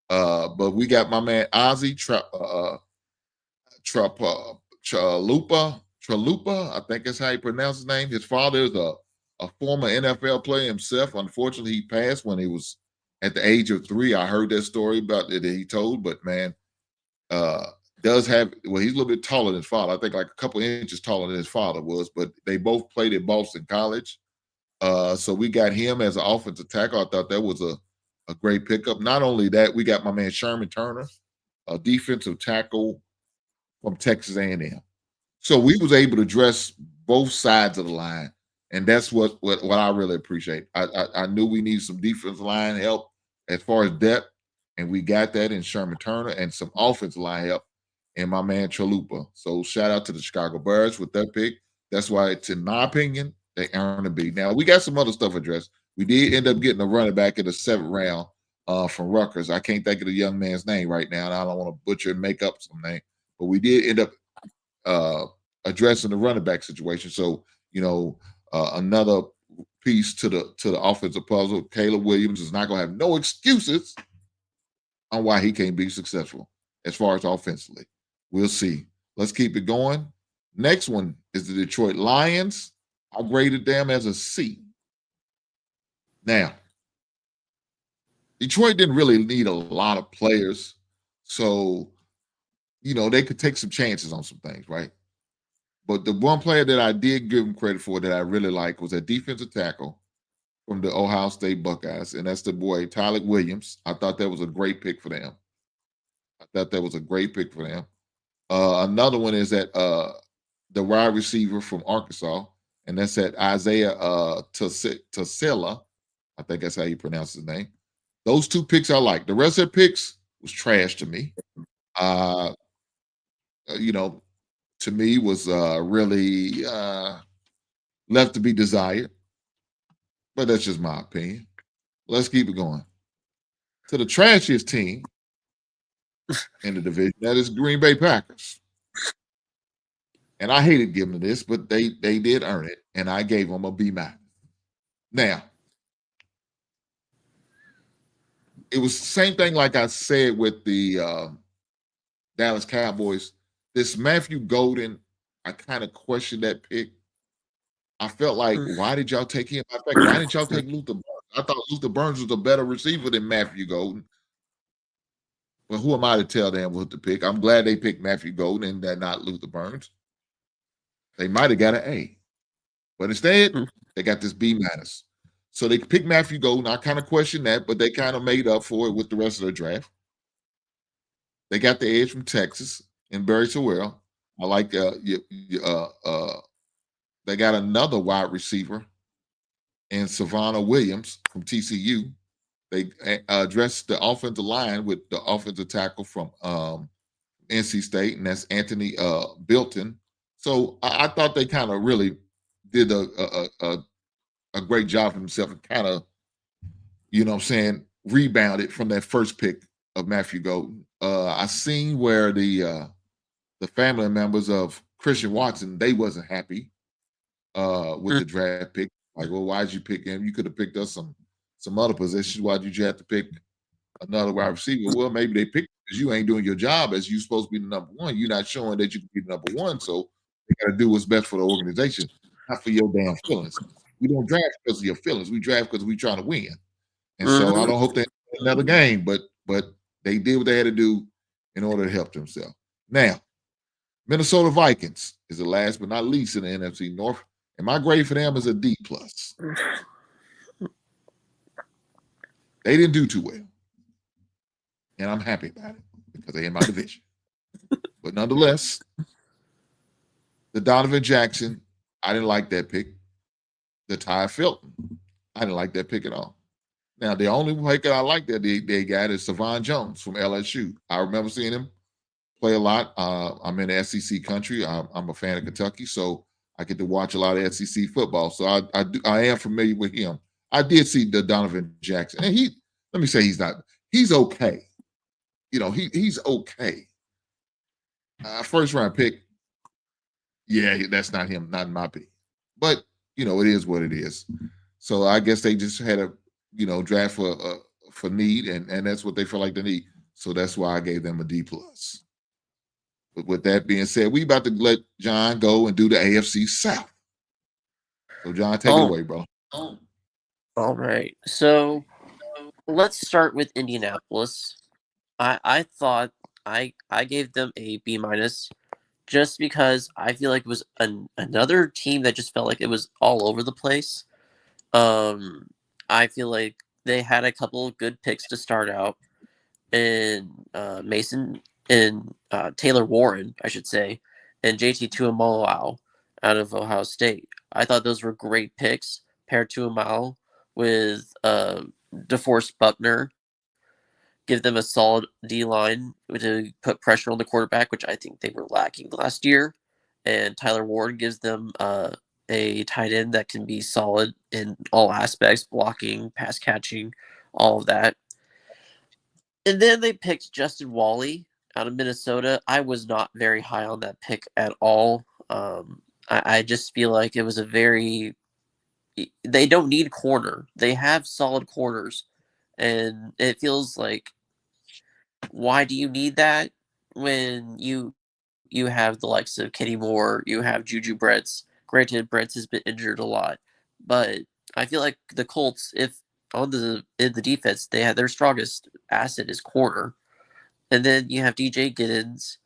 But we got my man Ozzie Tralupa. I think that's how you pronounce his name. His father is a former NFL player himself. Unfortunately, he passed when he was at the age of 3. I heard that story about that he told, but man, he's a little bit taller than his father. I think like a couple inches taller than his father was, but they both played at Boston College. So we got him as an offensive tackle. I thought that was a great pickup. Not only that, we got my man Sherman Turner, a defensive tackle from Texas A&M. So we was able to address both sides of the line, and that's what I really appreciate. I knew we needed some defensive line help as far as depth, and we got that in Sherman Turner and some offensive line help in my man Chalupa. So shout out to the Chicago Bears with that pick. That's why it's, in my opinion, they earned a B. Now, we got some other stuff addressed. We did end up getting a running back in the 7th round from Rutgers. I can't think of the young man's name right now, and I don't want to butcher and make up some name. But we did end up addressing the running back situation. So, another piece to the offensive puzzle. Caleb Williams is not going to have no excuses on why he can't be successful as far as offensively. We'll see. Let's keep it going. Next one is the Detroit Lions. I graded them as a C. Now, Detroit didn't really need a lot of players, so, they could take some chances on some things, right? But the one player that I did give him credit for that I really like was a defensive tackle from the Ohio State Buckeyes, and that's the boy Tyler Williams. I thought that was a great pick for them. Another one is that the wide receiver from Arkansas, and that's that Isaiah Tassila. I think that's how you pronounce his name. Those 2 picks I like. The rest of the picks was trash to me. To me was really left to be desired. But that's just my opinion. Let's keep it going. To the trashiest team in the division, that is Green Bay Packers. And I hated giving them this, but they did earn it, and I gave them a B-. Now, it was the same thing like I said with the Dallas Cowboys. This Matthew Golden, I kind of questioned that pick. I felt like, why did y'all take him? Why didn't y'all take Luther Burns? I thought Luther Burns was a better receiver than Matthew Golden. Well, who am I to tell them what to pick? I'm glad they picked Matthew Golden and that not Luther Burns. They might have got an A, but instead they got this B minus. So they picked Matthew Golden. I kind of question that, but they kind of made up for it with the rest of the draft. They got the edge from Texas and Barry Sewell. I like they got another wide receiver and Savannah Williams from TCU. They addressed the offensive line with the offensive tackle from NC State, and that's Anthony Bilton. So I thought they kind of really did a great job for themselves and kind of, you know what I'm saying, rebounded from that first pick of Matthew Golden. I seen where the family members of Christian Watson, they wasn't happy with the draft pick. Like, well, why did you pick him? You could have picked us some other positions. Why did you have to pick another wide receiver? Well, maybe they picked because you ain't doing your job as you supposed to be the number one. You're not showing that you can be the number one. So they got to do what's best for the organization, not for your damn feelings. We don't draft because of your feelings. We draft because we're trying to win. And so I don't hope they have another game, but they did what they had to do in order to help themselves. Now, Minnesota Vikings is the last but not least in the NFC North, and my grade for them is a D+. They didn't do too well, and I'm happy about it because they're in my division. But nonetheless, the Donovan Jackson, I didn't like that pick. The Ty Felton, I didn't like that pick at all. Now, the only pick that I like that they got is Savon Jones from LSU. I remember seeing him play a lot. I'm in the SEC country. I'm a fan of Kentucky, so I get to watch a lot of SEC football. So I am familiar with him. I did see the Donovan Jackson, and let me say he's okay. You know, he's okay. First round pick, yeah, that's not him, not in my pick. But you know, it is what it is. So I guess they just had a draft for need, and that's what they feel like they need. So that's why I gave them a D+. But with that being said, we about to let John go and do the AFC South. So John, take it away, bro. All right. So let's start with Indianapolis. I thought I gave them a B- just because I feel like it was another team that just felt like it was all over the place. I feel like they had a couple of good picks to start out, and Mason and Taylor Warren, I should say, and JT Tuimoloau out of Ohio State. I thought those were great picks. Paired Tuimoloau with DeForest Buckner, give them a solid D-line to put pressure on the quarterback, which I think they were lacking last year. And Tyler Ward gives them a tight end that can be solid in all aspects, blocking, pass catching, all of that. And then they picked Justin Wally out of Minnesota. I was not very high on that pick at all. I just feel like it was they don't need corner. They have solid corners. And it feels like, why do you need that when you have the likes of Kenny Moore, you have Juju Brents. Granted, Brents has been injured a lot, but I feel like the Colts, if in the defense, they have their strongest asset is corner, and then you have DJ Giddens.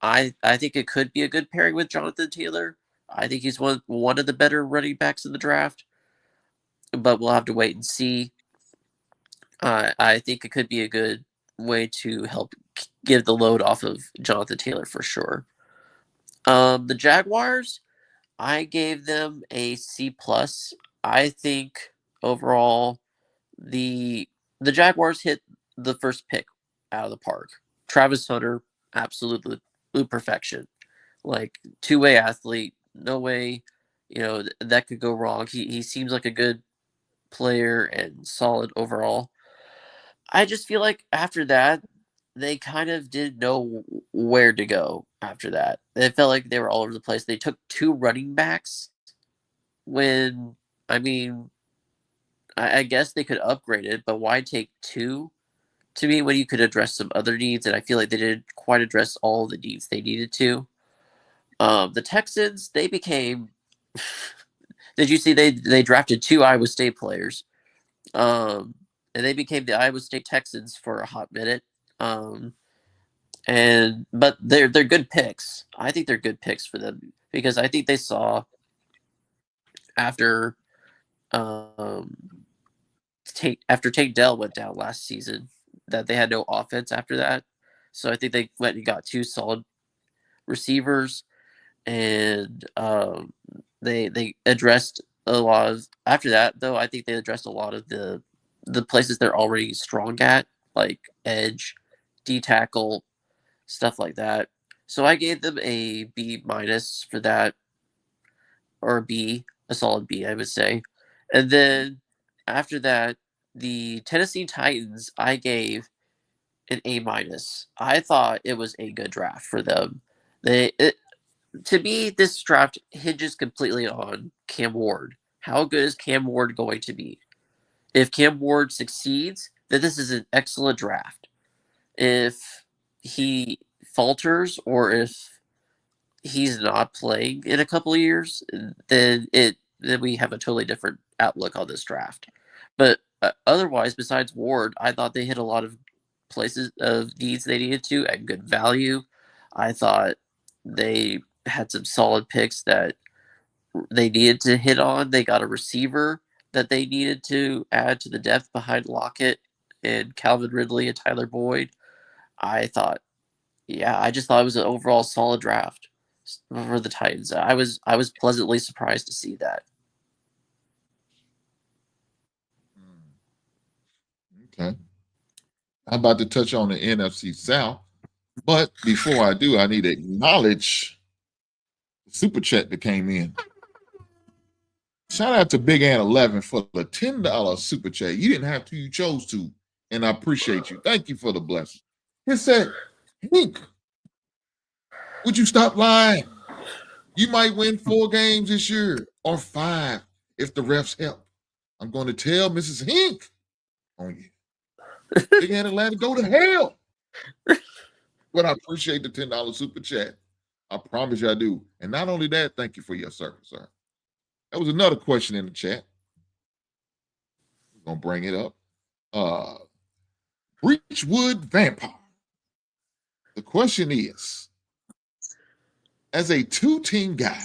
I think it could be a good pairing with Jonathan Taylor. I think he's one of the better running backs in the draft, but we'll have to wait and see. I think it could be a good way to help give the load off of Jonathan Taylor for sure. The Jaguars, I gave them a C+. I think overall the Jaguars hit the first pick out of the park. Travis Hunter, absolutely perfection. Like two-way athlete, no way, that could go wrong. He seems like a good player and solid overall. I just feel like after that, they kind of didn't know where to go after that. It felt like they were all over the place. They took two running backs when, I mean, I guess they could upgrade it, but why take two? To me, when you could address some other needs, and I feel like they didn't quite address all the needs they needed to. The Texans, they became. Did you see they drafted two Iowa State players? And they became the Iowa State Texans for a hot minute. But they're good picks. I think they're good picks for them because I think they saw after Tank Dell went down last season that they had no offense after that. So I think they went and got 2 solid receivers, and they addressed a lot of after that. Though I think they addressed a lot of the places they're already strong at, like edge, D tackle, stuff like that. So I gave them a B minus for that, or a solid B, I would say. And then after that, the Tennessee Titans, I gave an A minus. I thought it was a good draft for them. To me, this draft hinges completely on Cam Ward. How good is Cam Ward going to be? If Cam Ward succeeds, then this is an excellent draft. If he falters or if he's not playing in a couple of years, then we have a totally different outlook on this draft. But otherwise, besides Ward, I thought they hit a lot of places of needs they needed to at good value. I thought they had some solid picks that they needed to hit on. They got a receiver that they needed to add to the depth behind Lockett and Calvin Ridley and Tyler Boyd. I just thought it was an overall solid draft for the Titans. I was pleasantly surprised to see that. Okay. I'm about to touch on the NFC South, but before I do, I need to acknowledge the super chat that came in. Shout out to Big Ann 11 for the $10 super chat. You didn't have to, you chose to, and I appreciate you. Thank you for the blessing. He said, Hank, would you stop lying? You might win 4 games this year or 5 if the refs help. I'm going to tell Mrs. Hink on you. Big Ann Atlanta, go to hell. But I appreciate the $10 super chat. I promise you I do. And not only that, thank you for your service, sir. That was another question in the chat. We're going to bring it up. Breachwood Vampire. The question is, as a 2-team guy,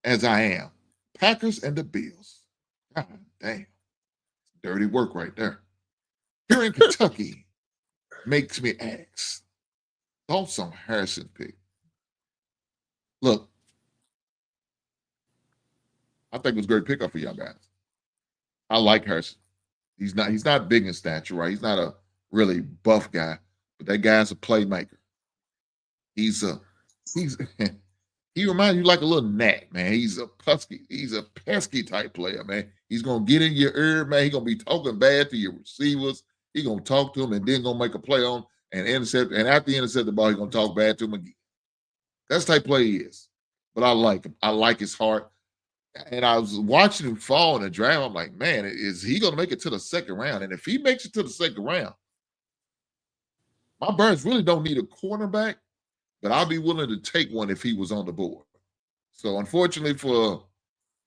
as I am, Packers and the Bills. God damn. Dirty work right there. Here in Kentucky makes me ask, thoughts on Harrison pick? Look, I think it was a great pickup for y'all guys. I like Harrison. He's not big in stature, right? He's not a really buff guy, but that guy's a playmaker. He reminds you like a little gnat, man. He's a pesky type player, man. He's gonna get in your ear, man. He's gonna be talking bad to your receivers. He's gonna talk to them and then gonna make a play on and intercept. And after he intercept the ball, he's gonna talk bad to him again. That's the type of play he is. But I like him. I like his heart. And I was watching him fall in the draft. I'm like, man, is he going to make it to the second round? And if he makes it to the second round, my Birds really don't need a cornerback, but I'll be willing to take one if he was on the board. So unfortunately for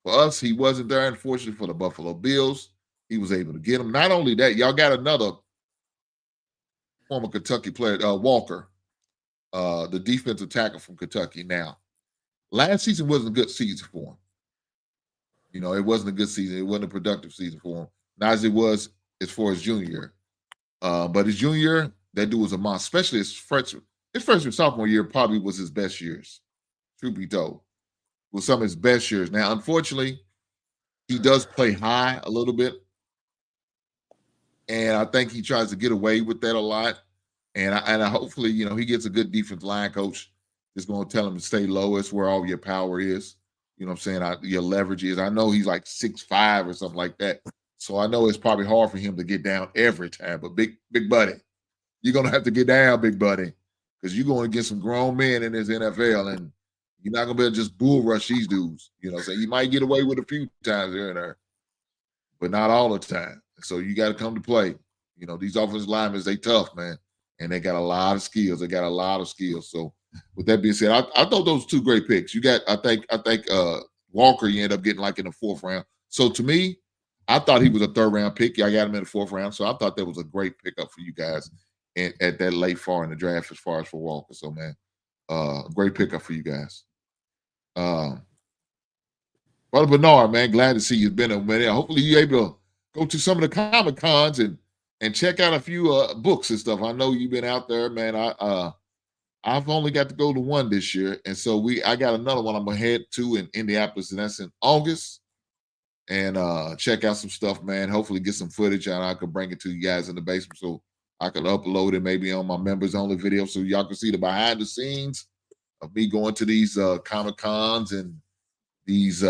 us, he wasn't there. Unfortunately for the Buffalo Bills, he was able to get him. Not only that, y'all got another former Kentucky player, Walker, the defensive tackle from Kentucky now. Last season wasn't a good season for him. You know, it wasn't a good season. It wasn't a productive season for him. Not as it was as far as junior year. But his junior year, that dude was a monster, especially his freshman, sophomore year probably was his best years, truth be told. Was some of his best years. Now, unfortunately, he does play high a little bit. And I think he tries to get away with that a lot. And I hopefully, you know, he gets a good defensive line coach that's going to tell him to stay low. It's where all your power is. You know what I'm saying? Your leverage is. I know he's like 6'5" or something like that. So I know it's probably hard for him to get down every time. But big buddy, you're going to have to get down, big buddy, because you're going to get some grown men in this NFL, and you're not going to be able to just bull rush these dudes. You know what I'm saying? You might get away with a few times here and there, but not all the time. So you got to come to play. You know, these offensive linemen, they tough, man, and they got a lot of skills. So with that being said, I thought those 2 great picks. You got, I think Walker, you end up getting like in the 4th round. So to me, I thought he was a 3rd round pick. I got him in the 4th round. So I thought that was a great pickup for you guys at that late far in the draft as far as for Walker. So man, great pickup for you guys. Brother Bernard, man, glad to see you. It's been a minute. Hopefully you're able to go to some of the Comic Cons and check out a few books and stuff. I know you've been out there, man. I've only got to go to one this year, and so I got another one I'm gonna head to in Indianapolis, and that's in August. And check out some stuff, man. Hopefully get some footage and I could bring it to you guys in the basement so I could upload it maybe on my members only video so y'all can see the behind the scenes of me going to these Comic Cons and these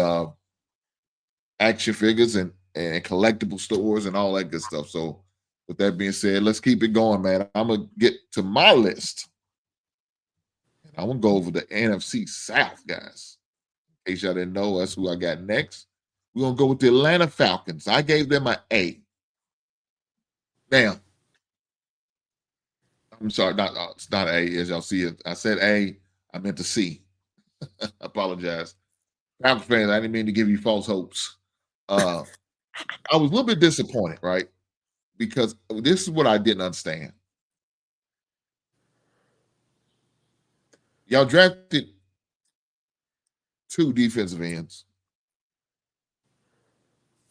action figures and collectible stores and all that good stuff. So with that being said, let's keep it going, man. I'm gonna get to my list. And I'm gonna go over the NFC South, guys. In case y'all didn't know, that's who I got next. We're going to go with the Atlanta Falcons. I gave them an A. Now, I'm sorry, it's not A, as y'all see it. I said A, I meant to C. I apologize. Falcons fans, I didn't mean to give you false hopes. I was a little bit disappointed, right? Because this is what I didn't understand. Y'all drafted 2 defensive ends.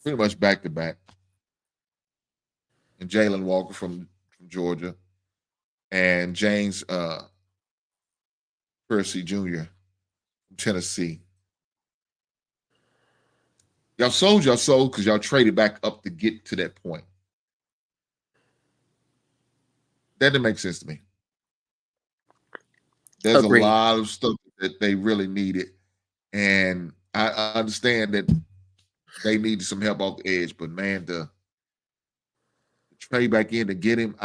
Pretty much back to back. And Jalen Walker from Georgia. And James Percy Jr. from Tennessee. Y'all sold because y'all traded back up to get to that point. That didn't make sense to me. There's a lot of stuff that they really needed. And I understand that they needed some help off the edge, but man, the trade back in to get him,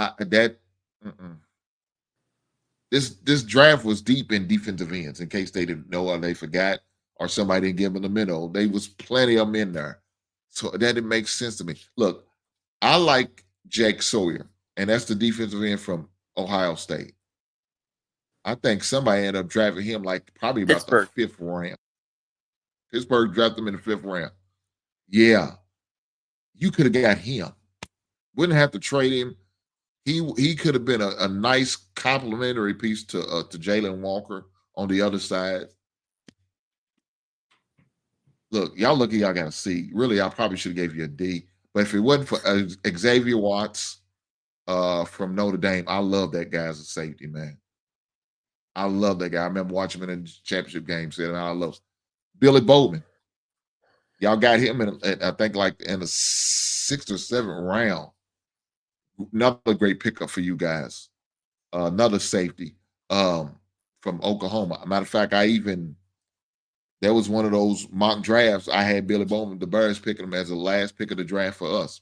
this draft was deep in defensive ends. In case they didn't know or they forgot, or somebody didn't give them the minnow, there was plenty of them in there. So that didn't make sense to me. Look, I like Jake Sawyer, and that's the defensive end from Ohio State. I think somebody ended up drafting him like probably about the 5th round. Pittsburgh drafted him in the 5th round. Yeah, you could have got him. Wouldn't have to trade him. He could have been a nice complimentary piece to Jalen Walker on the other side. Look, y'all got a C. Really, I probably should have gave you a D. But if it wasn't for Xavier Watts from Notre Dame, I love that guy as a safety, man. I love that guy. I remember watching him in the championship game. Said, I love Billy Bowman. Y'all got him in, I think, like in the 6th or 7th round. Another great pickup for you guys. Another safety from Oklahoma. Matter of fact, there was one of those mock drafts. I had Billy Bowman, the Bears, picking him as the last pick of the draft for us.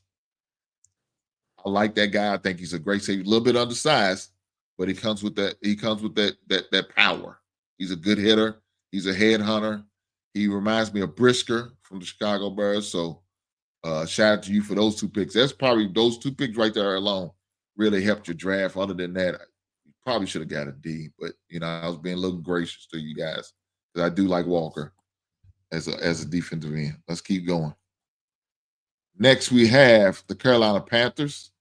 I like that guy. I think he's a great safety. A little bit undersized, but he comes with that power. He's a good hitter. He's a headhunter. He reminds me of Brisker from the Chicago Bears. So shout out to you for those 2 picks. That's probably those 2 picks right there alone really helped your draft. Other than that, you probably should have got a D. But I was being a little gracious to you guys because I do like Walker as a defensive end. Let's keep going. Next, we have the Carolina Panthers,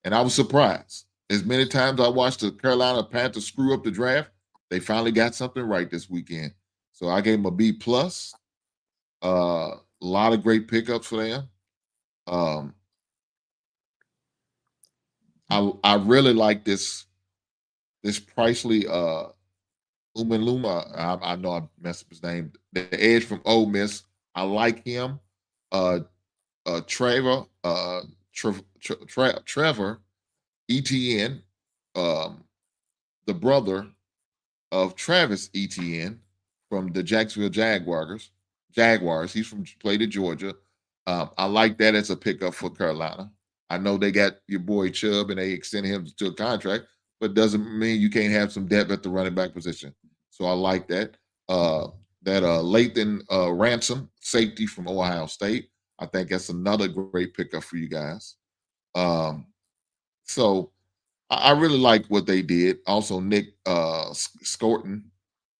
and I was surprised. As many times I watched the Carolina Panthers screw up the draft, they finally got something right this weekend. So I gave them a B+. A lot of great pickups for them. I really like this Pricely Umanluma. I know I messed up his name. The edge from Ole Miss. I like him. Trevor Etienne, the brother of Travis Etienne from the Jacksonville Jaguars. He's played at Georgia. I like that as a pickup for Carolina. I know they got your boy Chubb and they extended him to a contract, but doesn't mean you can't have some depth at the running back position. So I like that. Lathan Ransom, safety from Ohio State. I think that's another great pickup for you guys. So I really like what they did. Also, Nick Scorton,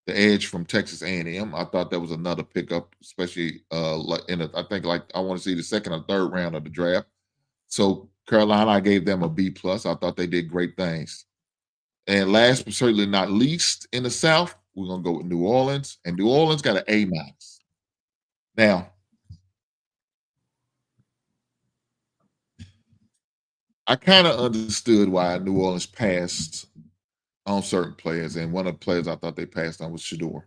the edge from Texas A&M. I thought that was another pickup, especially I want to see the 2nd or 3rd round of the draft. So Carolina, I gave them a B+. I thought they did great things. And last but certainly not least, in the South, we're going to go with New Orleans. And New Orleans got an A-. Now, I kind of understood why New Orleans passed on certain players. And one of the players I thought they passed on was Shedeur.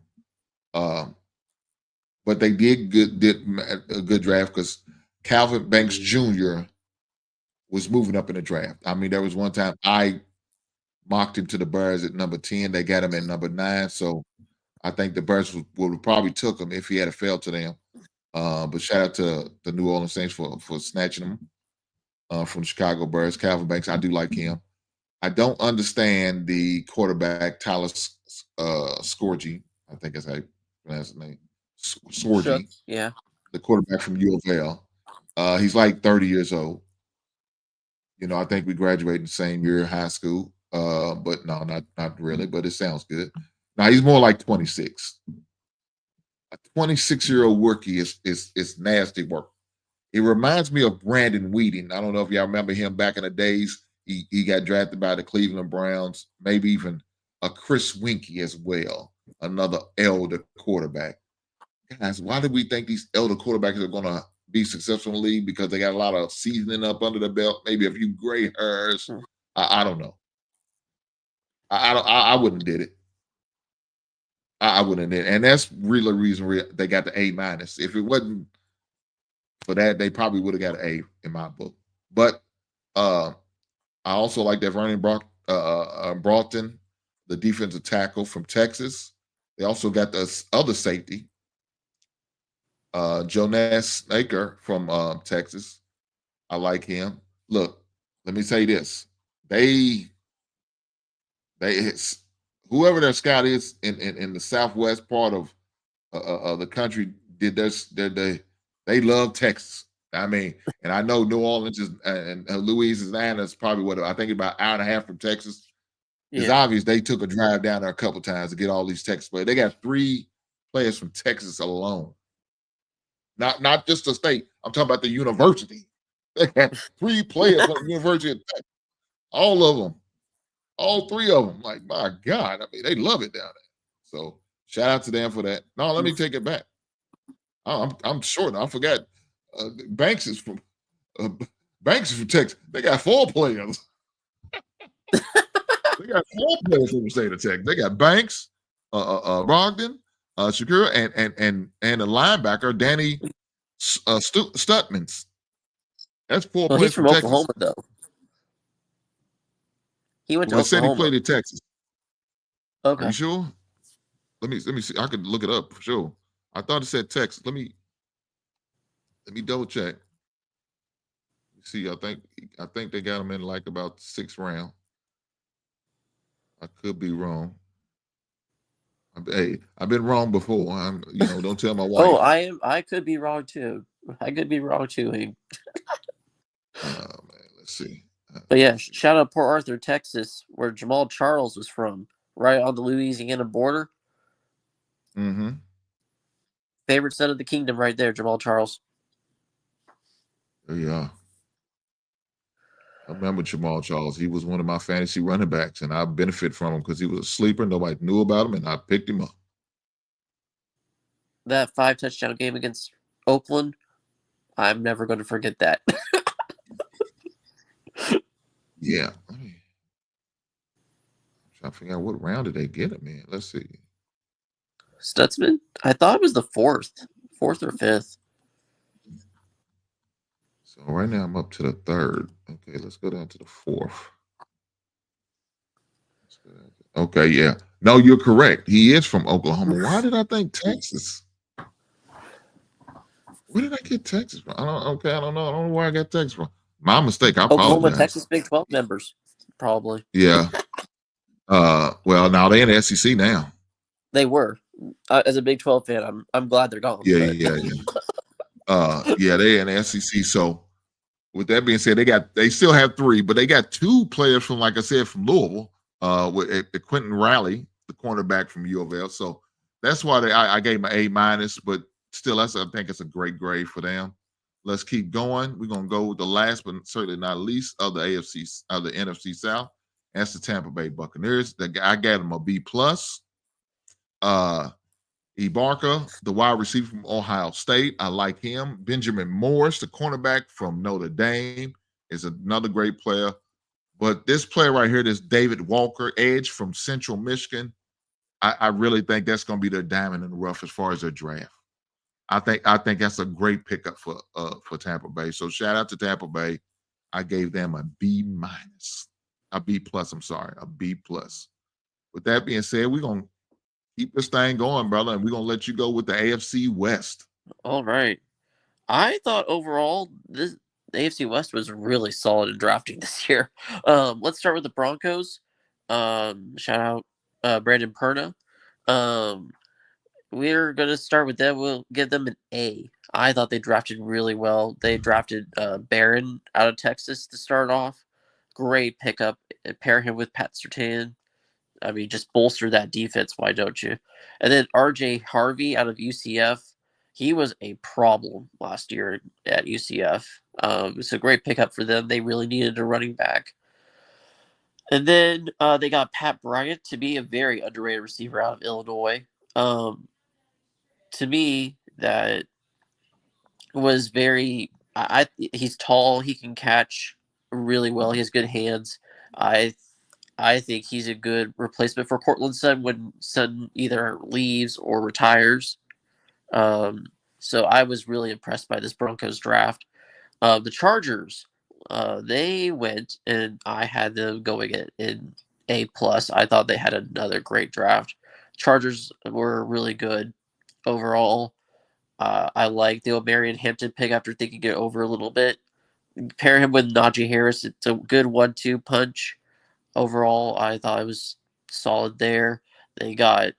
But they did a good draft because Calvin Banks Jr. was moving up in the draft. I mean, there was one time I mocked him to the Bears at number 10. They got him at number 9. So I think the Bears would have probably took him if he had fell to them. But shout out to the New Orleans Saints for snatching him from the Chicago Bears. Calvin Banks, I do like him. I don't understand the quarterback, Tyler Scorgi. I think that's how you pronounce his name. Scorgi. Yeah. The quarterback from U of L. He's like 30 years old. You know, I think we graduated the same year in high school. But no, not really, but it sounds good. Now he's more like 26. A 26-year-old rookie is nasty work. It reminds me of Brandon Weeden. I don't know if y'all remember him back in the days. He got drafted by the Cleveland Browns, maybe even a Chris Winkie as well, another elder quarterback. Guys, why do we think these elder quarterbacks are going to be successful in the league? Because they got a lot of seasoning up under the belt, maybe a few gray hairs. I don't know. I wouldn't did it. I wouldn't did it. And that's really the reason they got the A-. If it wasn't for that, they probably would have got an A in my book. But I also like that Vernon Broughton, the defensive tackle from Texas. They also got the other safety, Jonas Snaker from Texas. I like him. Look, let me say this. Whoever their scout is in the southwest part of the country did this. They love Texas. I mean, and I know New Orleans and Louisiana is probably what I think about an hour and a half from Texas. It's obvious they took a drive down there a couple times to get all these Texas players. They got 3 players from Texas alone. Not just the state. I'm talking about the university. They got 3 players from the University of Texas. All of them. All 3 of them. Like, my God. I mean, they love it down there. So shout out to them for that. No, let me take it back. I'm short. I forgot. Banks is from Texas. They got 4 players. They got 4 players from the state of Texas. They got Banks, Brogdon, Shedeur, and a linebacker, Danny Stutmans. That's 4 players he's from Oklahoma, though. He went to Oklahoma. Said he played in Texas. Okay. Are you sure? Let me see. I could look it up for sure. I thought it said Texas. Let me double check. See, I think they got him in like about 6th round. I could be wrong. I've been wrong before. Don't tell my wife. I could be wrong too. I could be wrong too. Man, let's see. But yeah, shout out Port Arthur, Texas, where Jamal Charles was from, right on the Louisiana border. Mm-hmm. Favorite son of the kingdom, right there, Jamal Charles. Yeah. I remember Jamal Charles. He was one of my fantasy running backs, and I benefit from him because he was a sleeper. Nobody knew about him, and I picked him up. That 5-touchdown game against Oakland, I'm never going to forget that. Yeah. I'm trying to figure out what round did they get him in. Let's see. Stutzman? I thought it was the 4th or 5th. So right now I'm up to the 3rd. Okay, let's go down to the 4th. Okay, yeah. No, you're correct. He is from Oklahoma. Why did I think Texas? Where did I get Texas from? I don't know. I don't know where I got Texas from. My mistake. I apologize. Oklahoma, Texas, Big 12 members, probably. Yeah. Well, now they're in the SEC now. They were. As a Big 12 fan, I'm glad they're gone. Yeah. They're in the SEC. So with that being said, they still have 3, but they got 2 players from, like I said, from Louisville, with Quentin Riley, the cornerback from U of L. So that's why I gave him an A-, but still, I think it's a great grade for them. Let's keep going. We're gonna go with the last but certainly not least of the NFC South. That's the Tampa Bay Buccaneers. I got them a B plus. Ibarka, the wide receiver from Ohio State. I like him. Benjamin Morris, the cornerback from Notre Dame, is another great player. But this player right here, this David Walker, edge from Central Michigan, I really think that's going to be their diamond in the rough as far as their draft. I think that's a great pickup for Tampa Bay. So shout out to Tampa Bay. I gave them a B minus, a B plus. I'm sorry, a B plus. With that being said, we're gonna keep this thing going, brother, and we're gonna let you go with the AFC West. All right. I thought overall the AFC West was really solid in drafting this year. Let's start with the Broncos. Shout out Brandon Perna. We're gonna start with them. We'll give them an A. I thought they drafted really well. They drafted Barron out of Texas to start off. Great pickup. Pair him with Pat Surtain. I mean, just bolster that defense. Why don't you? And then R.J. Harvey out of UCF. He was a problem last year at UCF. It's a great pickup for them. They really needed a running back. And then they got Pat Bryant to be a very underrated receiver out of Illinois. To me, that was very. He's tall. He can catch really well. He has good hands. I think he's a good replacement for Cortland Sutton when Sutton either leaves or retires. So I was really impressed by this Broncos draft. The Chargers, they went, and I had them going in A plus. I thought they had another great draft. Chargers were really good overall. I like the O'Marion Hampton pick after thinking it over a little bit. Pair him with Najee Harris. It's a good 1-2 punch. Overall, I thought it was solid there. They got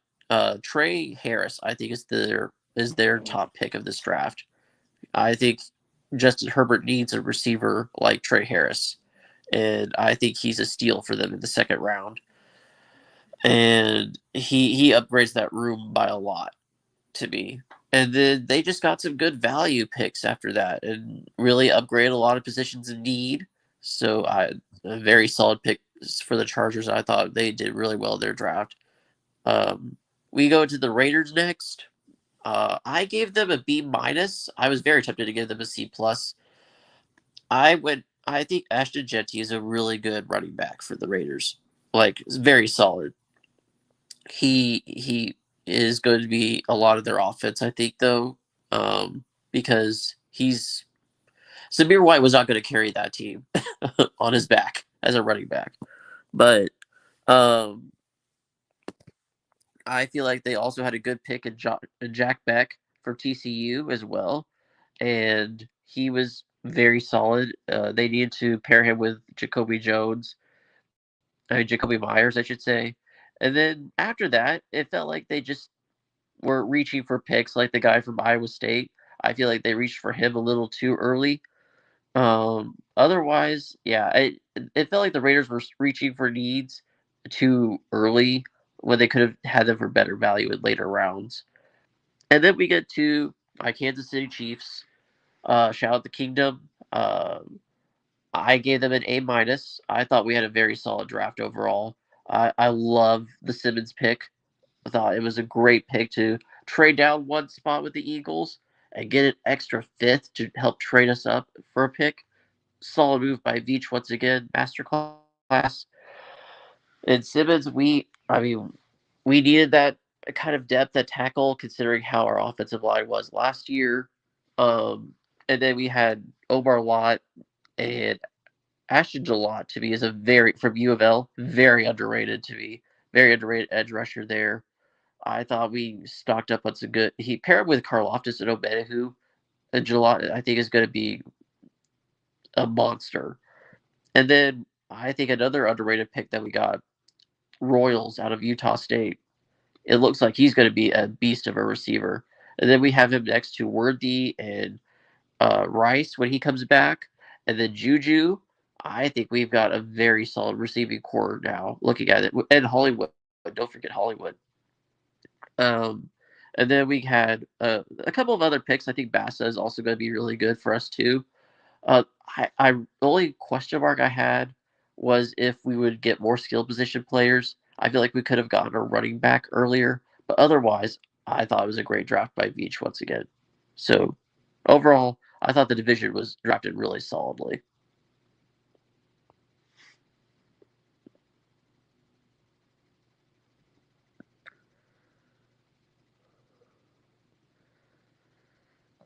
Trey Harris. I think is their top pick of this draft. I think Justin Herbert needs a receiver like Trey Harris, and I think he's a steal for them in the second round. And he upgrades that room by a lot to me. And then they just got some good value picks after that, and really upgrade a lot of positions in need. So a very solid pick for the Chargers. I thought they did really well in their draft. We go to the Raiders next. I gave them a B minus. I was very tempted to give them a C plus. I think Ashton Jeanty is a really good running back for the Raiders. Like, very solid. He is going to be a lot of their offense, I think, though, because Samir White was not going to carry that team on his back as a running back. But I feel like they also had a good pick in Jack Beck from TCU as well. And he was very solid. They needed to pair him with Jacoby Myers, I should say. And then after that, it felt like they just were reaching for picks like the guy from Iowa State. I feel like they reached for him a little too early. Otherwise, yeah, it felt like the Raiders were reaching for needs too early when they could have had them for better value in later rounds. And then we get to my Kansas City Chiefs. Shout out the Kingdom. I gave them an A minus. I thought we had a very solid draft overall. I love the Simmons pick. I thought it was a great pick to trade down one spot with the Eagles and get an extra fifth to help trade us up for a pick. Solid move by Veach once again, masterclass. And Simmons, we needed that kind of depth at tackle considering how our offensive line was last year. And then we had Omar Lott and Ashton Jalott to me is from U of L, very underrated to me. Very underrated edge rusher there. I thought we stocked up on some good. He paired with Karlaftis and Omenahu. And Jalott, I think, is going to be a monster. And then I think another underrated pick that we got, Royals out of Utah State. It looks like he's going to be a beast of a receiver. And then we have him next to Worthy and Rice when he comes back. And then Juju. I think we've got a very solid receiving core now, looking at it. And Hollywood. Don't forget Hollywood. And And then we had a couple of other picks. I think Bassa is also going to be really good for us too. The only question mark I had was if we would get more skill position players. I feel like we could have gotten a running back earlier, but otherwise, I thought it was a great draft by Veach once again. So overall, I thought the division was drafted really solidly.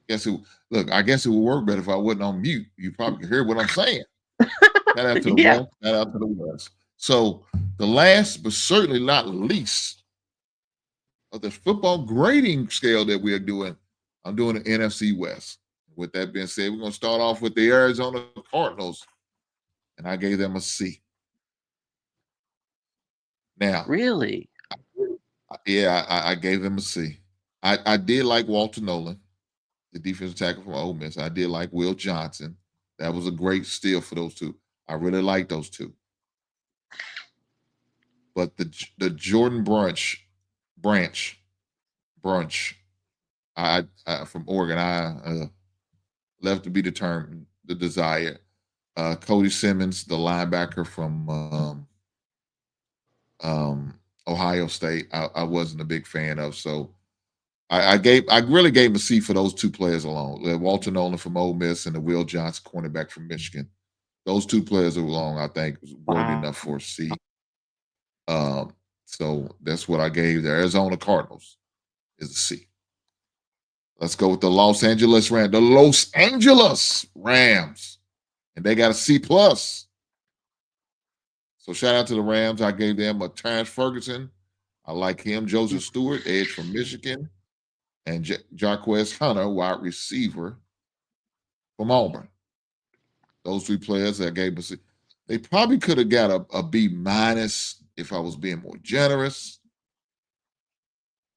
I guess it would work better if I wasn't on mute. You probably could hear what I'm saying. Shout out to the Yeah. West. Shout out to the West. So the last, but certainly not least, of the football grading scale that we are doing, I'm doing the NFC West. With that being said, we're going to start off with the Arizona Cardinals, and I gave them a C. Now, Really? yeah, I gave them a C. I did like Walter Nolan, the defensive tackle from Ole Miss. I did like Will Johnson. That was a great steal for those two. I really like those two. But the Jordan branch, I from Oregon, I left to be determined. The desire. Cody Simmons, the linebacker from Ohio State, I wasn't a big fan of. So I really gave him a C for those two players alone. Walter Nolan from Ole Miss and the Will Johnson cornerback from Michigan. Those two players alone, I think, was worthy enough for a C. So that's what I gave the Arizona Cardinals is a C. Let's go with the Los Angeles Rams. The Los Angeles Rams. And they got a C plus. So shout out to the Rams. I gave them a Terrence Ferguson. I like him. Joseph Stewart, edge from Michigan. And Jarquez Hunter, wide receiver from Auburn. Those three players I gave a C. They probably could have got a B minus if I was being more generous.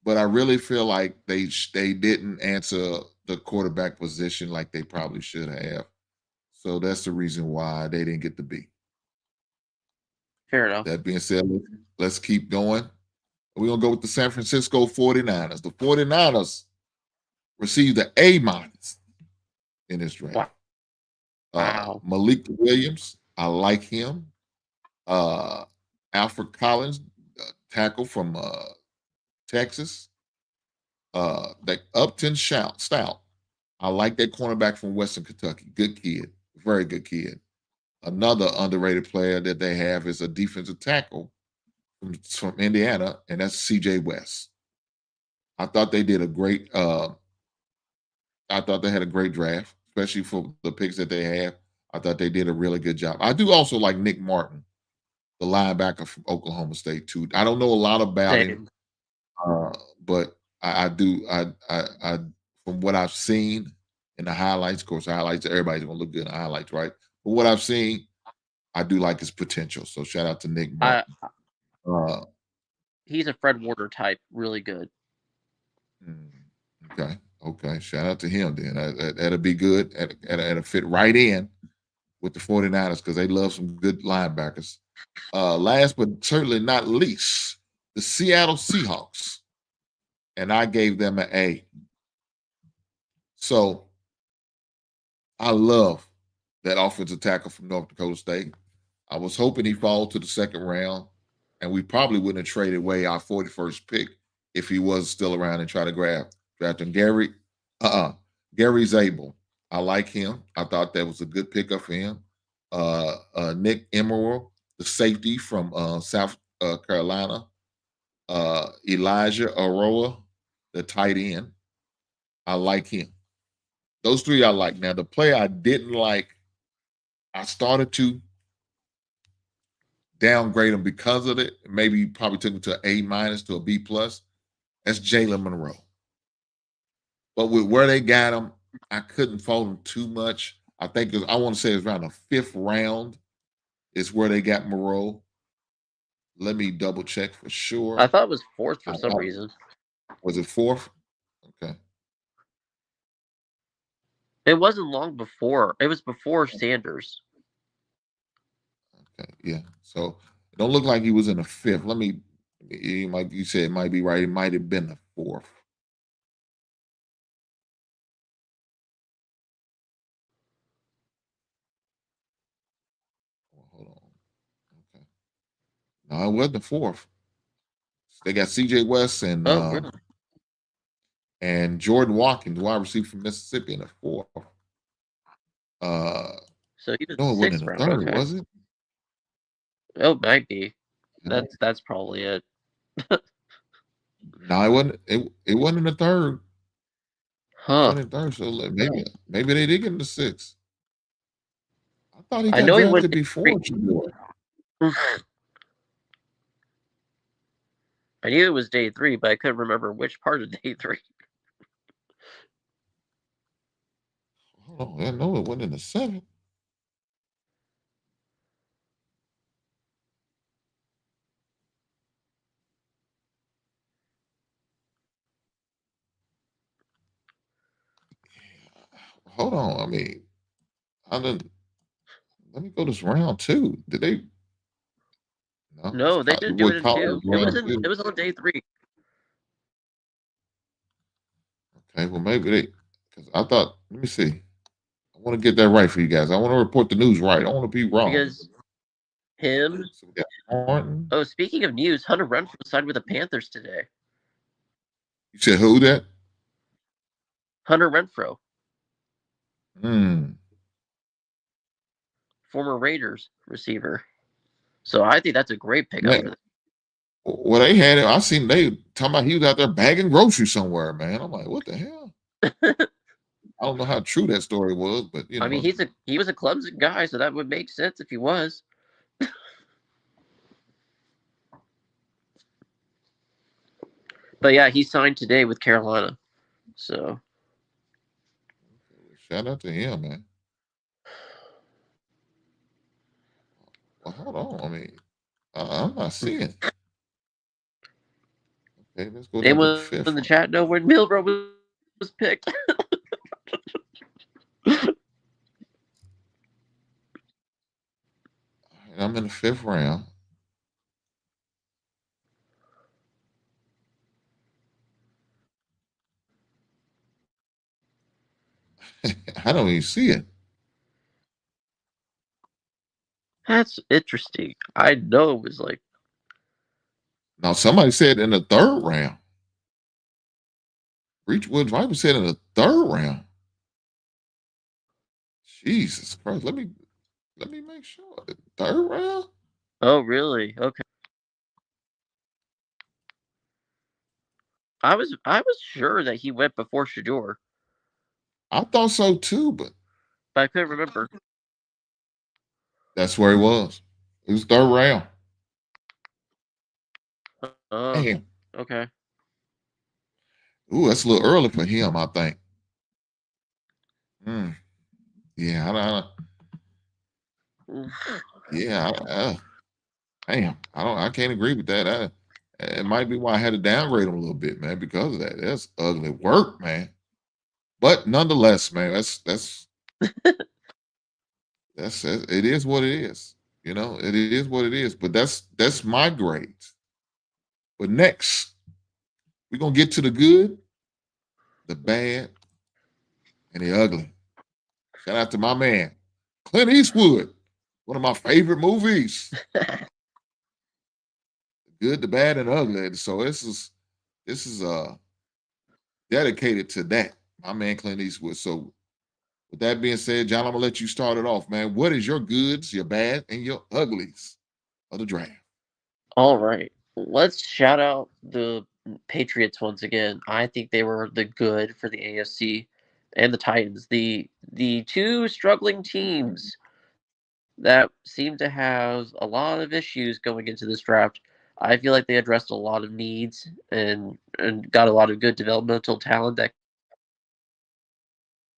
But I really feel like they didn't answer the quarterback position like they probably should have. So that's the reason why they didn't get the B. Fair enough. That being said, let's keep going. We're going to go with the San Francisco 49ers. The 49ers received the A minus in this draft. Wow. Malik Williams, I like him. Alfred Collins, tackle from Texas. That Upton Stout. I like that cornerback from Western Kentucky. Good kid. Very good kid. Another underrated player that they have is a defensive tackle from Indiana, and that's CJ West. I thought they did a great I thought they had a great draft, especially for the picks that they have. I thought they did a really good job. I do also like Nick Martin, the linebacker from Oklahoma State, too. I don't know a lot about him, but I do. I from what I've seen in the highlights, of course, highlights, everybody's going to look good in the highlights, right? But what I've seen, I do like his potential. So shout out to Nick Martin. He's a Fred Warner type, really good. Okay. Shout out to him then. That'll be good. That'll fit right in with the 49ers because they love some good linebackers. Last but certainly not least, the Seattle Seahawks. And I gave them an A. So I love that offensive tackle from North Dakota State. I was hoping he'd fall to the second round, and we probably wouldn't have traded away our 41st pick if he was still around and try to draft him. Gary Zabel. I like him. I thought that was a good pickup for him. Nick Emerald, the safety from South Carolina. Elijah Aroa, the tight end. I like him. Those three I like. Now, the player I didn't like, I started to downgrade him because of it. Maybe probably took him to an A minus to a B plus. That's Jalen Monroe. But with where they got him, I couldn't fault him too much. I think I want to say it's around the 5th round is where they got Monroe. Let me double check for sure. I thought it was 4th for some reason. Was it 4th? Okay. It wasn't long before. It was before Sanders. Okay, yeah. So it don't look like he was in the 5th. You said it might be right. It might have been the 4th. No, it wasn't the fourth. They got C.J. West Really? and Jordan Watkins, wide receiver from Mississippi, in the fourth. So he was No, it wasn't in sixth the round. third, Okay. was it? Oh, might be. That's probably it. No, it wasn't. It wasn't in the third. It Huh. wasn't in the third. So maybe they did get in the sixth. I thought he I got know he went drafted before Shedeur. I knew it was day 3, but I couldn't remember which part of day 3. Hold on, I know it wasn't in the seventh. Hold on, I mean, I didn't. Let me go this round 2. Did they? No, No, they didn't do it in college 2. It was round 2. it was on day 3. Okay, well maybe they. Because I thought. Let me see. I want to get that right for you guys. I want to report the news right. I don't want to be wrong. Because him. So we got Martin. Oh, speaking of news, Hunter Renfrow signed with the Panthers today. You said who that? Hunter Renfrow, Hmm. former Raiders receiver. So I think that's a great pickup Yeah. for them. Well, they had it. I seen they talking about he was out there bagging groceries somewhere, man. I'm like, what the hell? I don't know how true that story was, but you know. I mean, he was a Clemson guy, so that would make sense if he was. But yeah, he signed today with Carolina. So shout out to him, man. Well, hold on. I mean, I'm not seeing. Okay, let's go down to the anyone fifth in the one. chat know when Milbro was picked? I'm in the fifth round. I don't even see it. That's interesting. I know it was like Now, somebody said in the third round. Reachwood Viper said in the third round. Jesus Christ. Let me make sure. The third round? oh really? Okay. I was sure that he went before Shedeur, I thought so too, but but I couldn't remember. that's where he was. It was third round. Damn. Okay. Ooh, that's a little early for him, I think. Yeah, damn. I can't agree with that. It might be why I had to downgrade him a little bit, man, because of that. That's ugly work, man. But nonetheless, man, that's it is what it is. You know, it is what it is. But that's my grade. But next, we're gonna get to the good, the bad, and the ugly. Shout out to my man, Clint Eastwood, one of my favorite movies. Good, the bad, and ugly. And so this is dedicated to that, my man Clint Eastwood. So with that being said, John, I'm gonna let you start it off, man. What is your goods, your bad, and your uglies of the draft? All right. Let's shout out the Patriots once again. I think they were the good for the AFC, and the Titans. The two struggling teams that seem to have a lot of issues going into this draft. I feel like they addressed a lot of needs and got a lot of good developmental talent that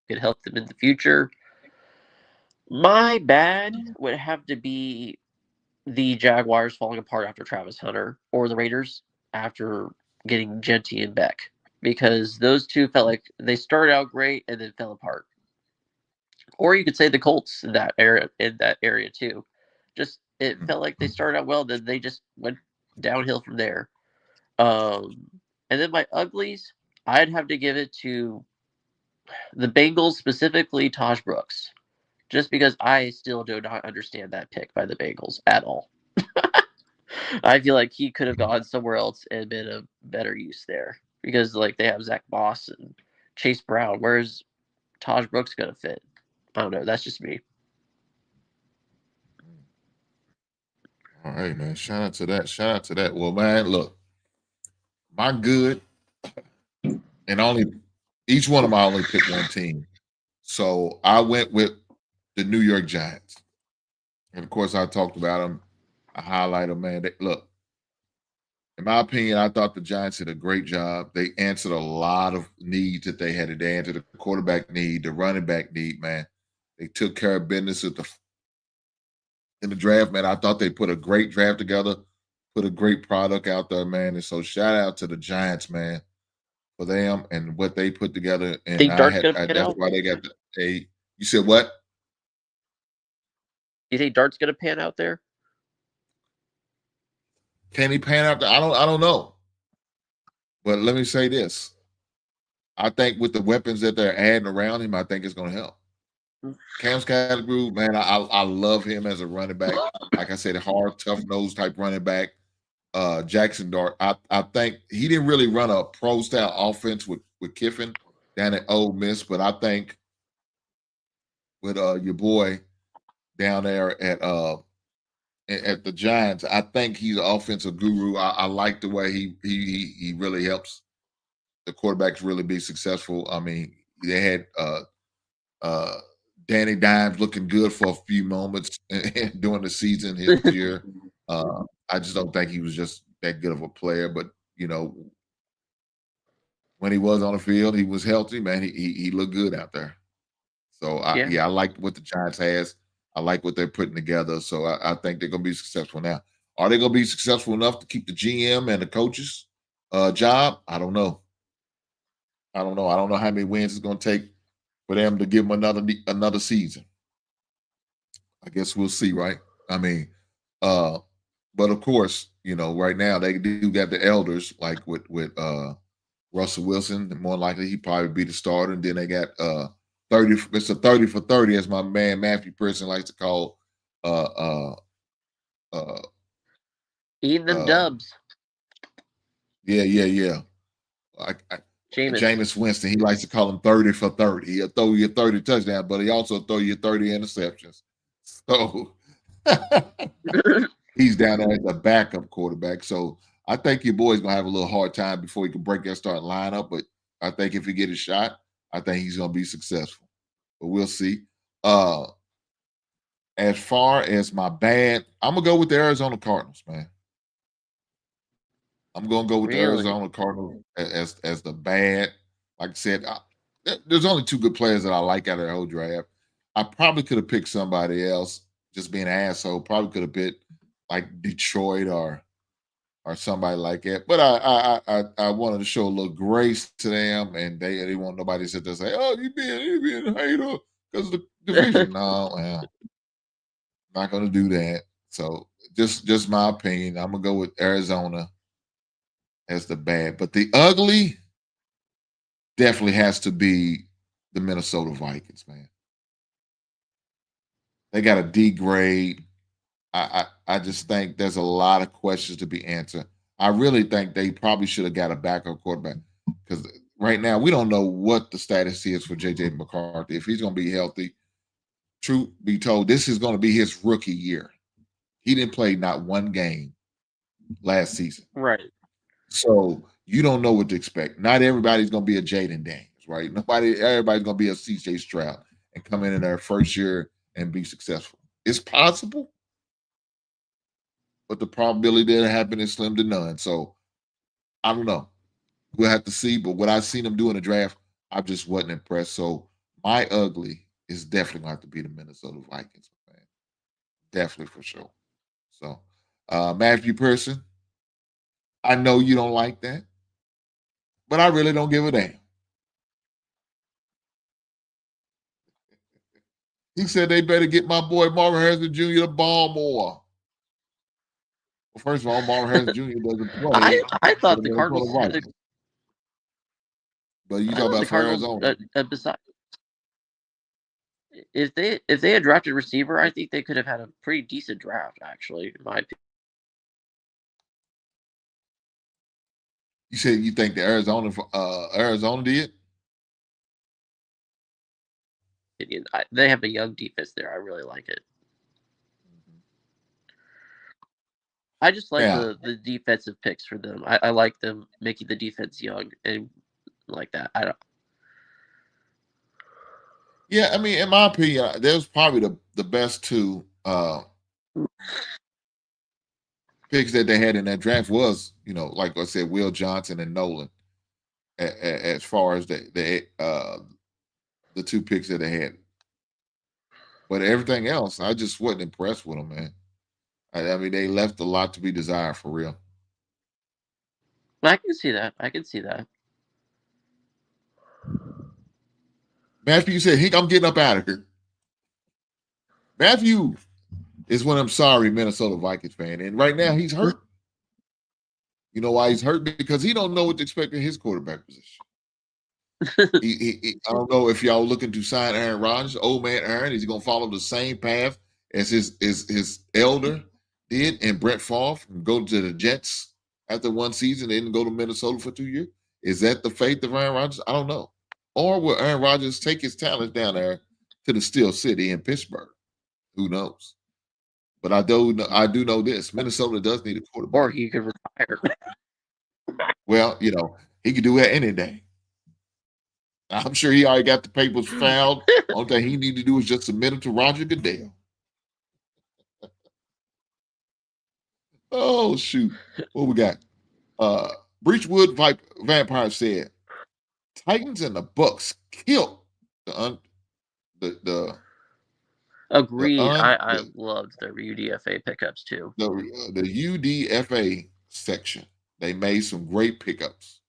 could help them in the future. My bad would have to be the Jaguars falling apart after Travis Hunter, or the Raiders after getting Genty and Beck, because those two felt like they started out great and then fell apart. Or you could say the Colts in that area too. Just it felt like they started out well, then they just went downhill from there. And then my uglies, I'd have to give it to the Bengals, specifically Taj Brooks, just because I still do not understand that pick by the Bengals at all. I feel like he could have gone somewhere else and been a better use there because like they have Zach Moss and Chase Brown. Where's Taj Brooks gonna fit? I don't know. That's just me. All right, man. Shout out to that. Shout out to that. Well, man, look, my good, and only each one of my only picked one team. So I went with the New York Giants. And of course, I talked about them. I highlight them, man. Look, in my opinion, I thought the Giants did a great job. They answered a lot of needs that they had. They answered the quarterback need, the running back need, man. They took care of business in the draft, man. I thought they put a great draft together, put a great product out there, man. And so shout out to the Giants, man, for them and what they put together. And Think Dart's gonna pan that's out? why they got you said what? You think Dart's gonna pan out there? Can he pan out? I don't know. But let me say this. I think with the weapons that they're adding around him, I think it's going to help. Cam Scattergroove, man, I love him as a running back. Like I said, hard, tough-nosed type running back. Jackson Dart, I think he didn't really run a pro-style offense with Kiffin down at Ole Miss, but I think with your boy down there at the Giants, I think he's an offensive guru. I like the way he really helps the quarterbacks really be successful. I mean, they had Danny Dimes looking good for a few moments during the season his year. I just don't think he was just that good of a player. But, you know, when he was on the field, he was healthy, man. He looked good out there. So, I like what the Giants has. I like what they're putting together. So, I think they're going to be successful. Now, are they going to be successful enough to keep the GM and the coaches job? I don't know. I don't know how many wins it's going to take for them to give them another season. I guess we'll see, right? I mean, but of course, you know, right now they do got the elders like with Russell Wilson. And more likely he probably be the starter. And then they got 30. It's a 30 for 30, as my man Matthew Pearson likes to call eating them dubs. Yeah. Jameis Winston, he likes to call him 30 for 30. He'll throw you 30 touchdowns, but he also throw you 30 interceptions. So he's down there as a backup quarterback. So I think your boy's gonna have a little hard time before he can break that starting lineup. But I think if he get a shot, I think he's gonna be successful. But we'll see. As far as my bad, I'm gonna go with the Arizona Cardinals, man. I'm going to go with the Arizona Cardinals as the bad. Like I said, there's only two good players that I like out of the whole draft. I probably could have picked somebody else, just being an asshole. Probably could have picked like Detroit or somebody like that. But I wanted to show a little grace to them, and they didn't want nobody to sit there and say, "Oh, you being a hater because of the division." No, man, not going to do that. So just my opinion. I'm gonna go with Arizona as the bad, but the ugly definitely has to be the Minnesota Vikings, man. They got a D grade. I just think there's a lot of questions to be answered. I really think they probably should have got a backup quarterback because right now we don't know what the status is for JJ McCarthy. If he's going to be healthy, truth be told, this is going to be his rookie year. He didn't play not one game last season. Right. So you don't know what to expect. Not everybody's going to be a Jaden Daniels, right? Everybody's going to be a CJ Stroud and come in their first year and be successful. It's possible, but the probability that it happen is slim to none. So I don't know. We'll have to see. But what I've seen them do in the draft, I just wasn't impressed. So my ugly is definitely going to have to be the Minnesota Vikings, man. Definitely for sure. So Matthew Pearson, I know you don't like that, but I really don't give a damn. He said they better get my boy Marvin Harrison Jr. the ball more. Well, first of all, Marvin Harrison Jr. doesn't play. I thought the Cardinals had but you talk about for Arizona. If they had drafted receiver, I think they could have had a pretty decent draft, actually, in my opinion. You said you think the Arizona did? They have a young defense there. I really like it. I just like Now, the defensive picks for them. I like them making the defense young and like that. I don't. yeah, I mean, in my opinion, there's probably the best two picks that they had in that draft was, like I said, Will Johnson and Nolan, as far as the two picks that they had. But everything else, I just wasn't impressed with them, man. I mean, they left a lot to be desired for real. I can see that. I can see that. Matthew said, "Hick, I'm getting up out of here." Matthew is one of them sorry Minnesota Vikings fan, and right now he's hurt. You know why he's hurt? Because he don't know what to expect in his quarterback position. I don't know if y'all looking to sign Aaron Rodgers, old man Aaron. Is he gonna follow the same path as his elder did and Brett Favre and go to the Jets after one season and then go to Minnesota for 2 years? Is that the fate of Aaron Rodgers? I don't know. Or will Aaron Rodgers take his talents down there to the Steel City in Pittsburgh? Who knows? But I do know this: Minnesota does need a quarterback. Or he could retire. Well, he could do that any day. I'm sure he already got the papers filed. Only thing he need to do is just submit them to Roger Goodell. Oh, shoot. What we got? Breachwood Vampire said, Titans and the Bucks killed the Agreed. I loved their UDFA pickups too. The UDFA section. They made some great pickups.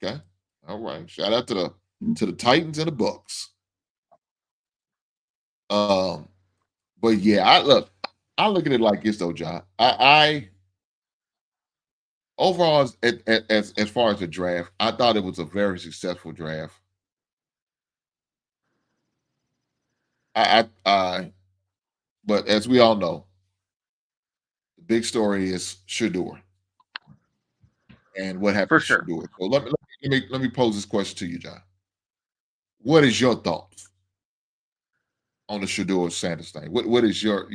Okay. All right. Shout out to the Titans and the Bucks. But yeah, I look at it like this though, John. I overall as far as the draft, I thought it was a very successful draft. But as we all know, the big story is Shedeur and what happened to Shedeur. So let me pose this question to you, John. What is your thoughts on the Shedeur Sanders thing? What is your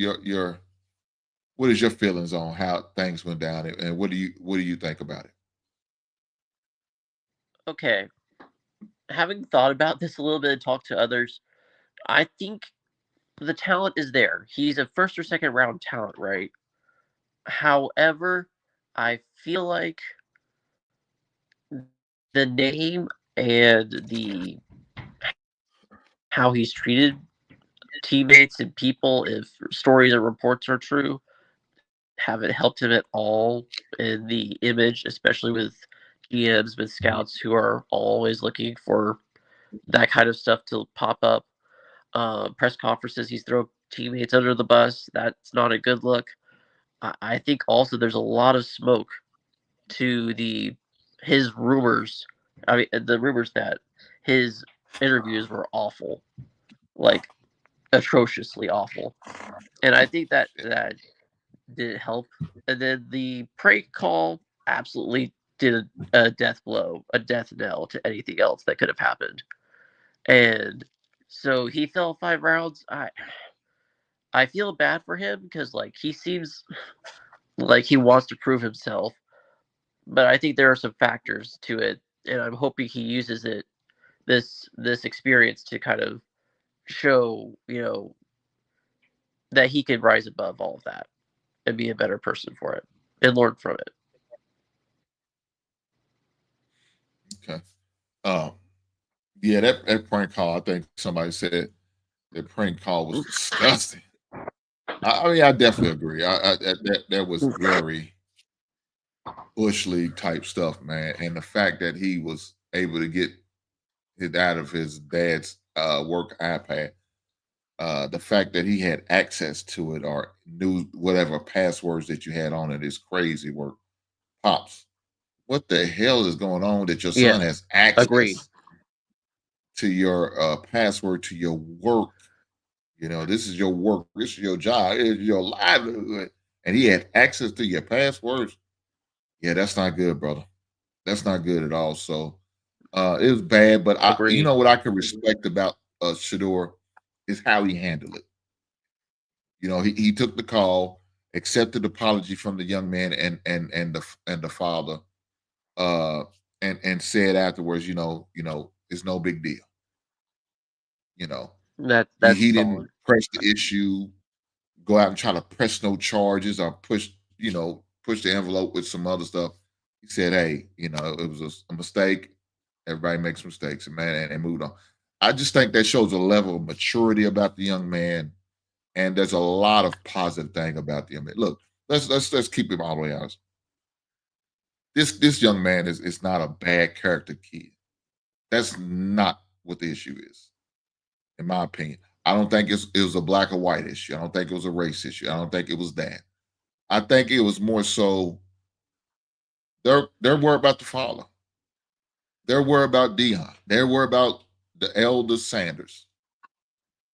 feelings on how things went down, and what do you think about it? Okay, having thought about this a little bit and talked to others, I think the talent is there. He's a first or second round talent, right? However, I feel like the name and how he's treated teammates and people, if stories and reports are true, haven't helped him at all in the image, especially with GMs, with scouts who are always looking for that kind of stuff to pop up. Press conferences, he's thrown teammates under the bus. That's not a good look. I think also there's a lot of smoke to his rumors. I mean, the rumors that his interviews were awful, like atrociously awful, and I think that didn't help. And then the prank call absolutely did a death blow, a death knell to anything else that could have happened. And so he fell 5 rounds. I feel bad for him because he seems like he wants to prove himself, but I think there are some factors to it, and I'm hoping he uses this experience to kind of show that he could rise above all of that and be a better person for it and learn from it. Okay. Yeah, that prank call, I think somebody said that prank call was disgusting. I mean, I definitely agree. That was very Bush League type stuff, man. And the fact that he was able to get it out of his dad's work iPad, the fact that he had access to it or knew whatever passwords that you had on it is crazy work. Pops, what the hell is going on that your son has access to your password to your work? This is your work. This is your job. It's your livelihood. And he had access to your passwords. Yeah, that's not good, brother. That's not good at all. So it was bad, but you Agreed. know what I can respect about Shedeur is how he handled it. You know, he took the call, accepted apology from the young man and the father, uh, and said afterwards, it's no big deal. You know, That's he solid. didn't press the issue, go out and try to press no charges or push the envelope with some other stuff. He said, "Hey, it was a mistake. Everybody makes mistakes, and man, and moved on." I just think that shows a level of maturity about the young man, and there's a lot of positive thing about the young man. Look, let's keep him all the way honest. This young man is not a bad character kid. That's not what the issue is, in my opinion. I don't think it was a black or white issue. I don't think it was a race issue. I don't think it was that. I think it was more so they're worried about the father. They're worried about Dion. They're worried about the elder Sanders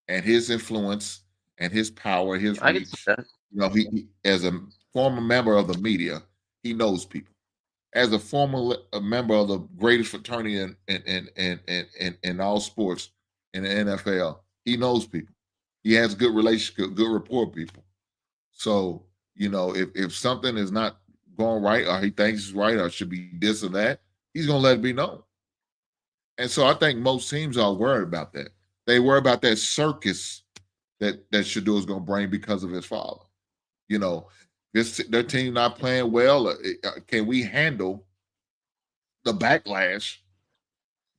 and his influence and his power, his I can see reach. that. He as a former member of the media, he knows people. As a former member of the greatest fraternity in all sports in the NFL, he knows people. He has good relationship, good rapport with people. So, if something is not going right or he thinks it's right or should be this or that, he's gonna let it be known. And so I think most teams are worried about that. They worry about that circus that Shedeur is gonna bring because of his father. Their team not playing well. Can we handle the backlash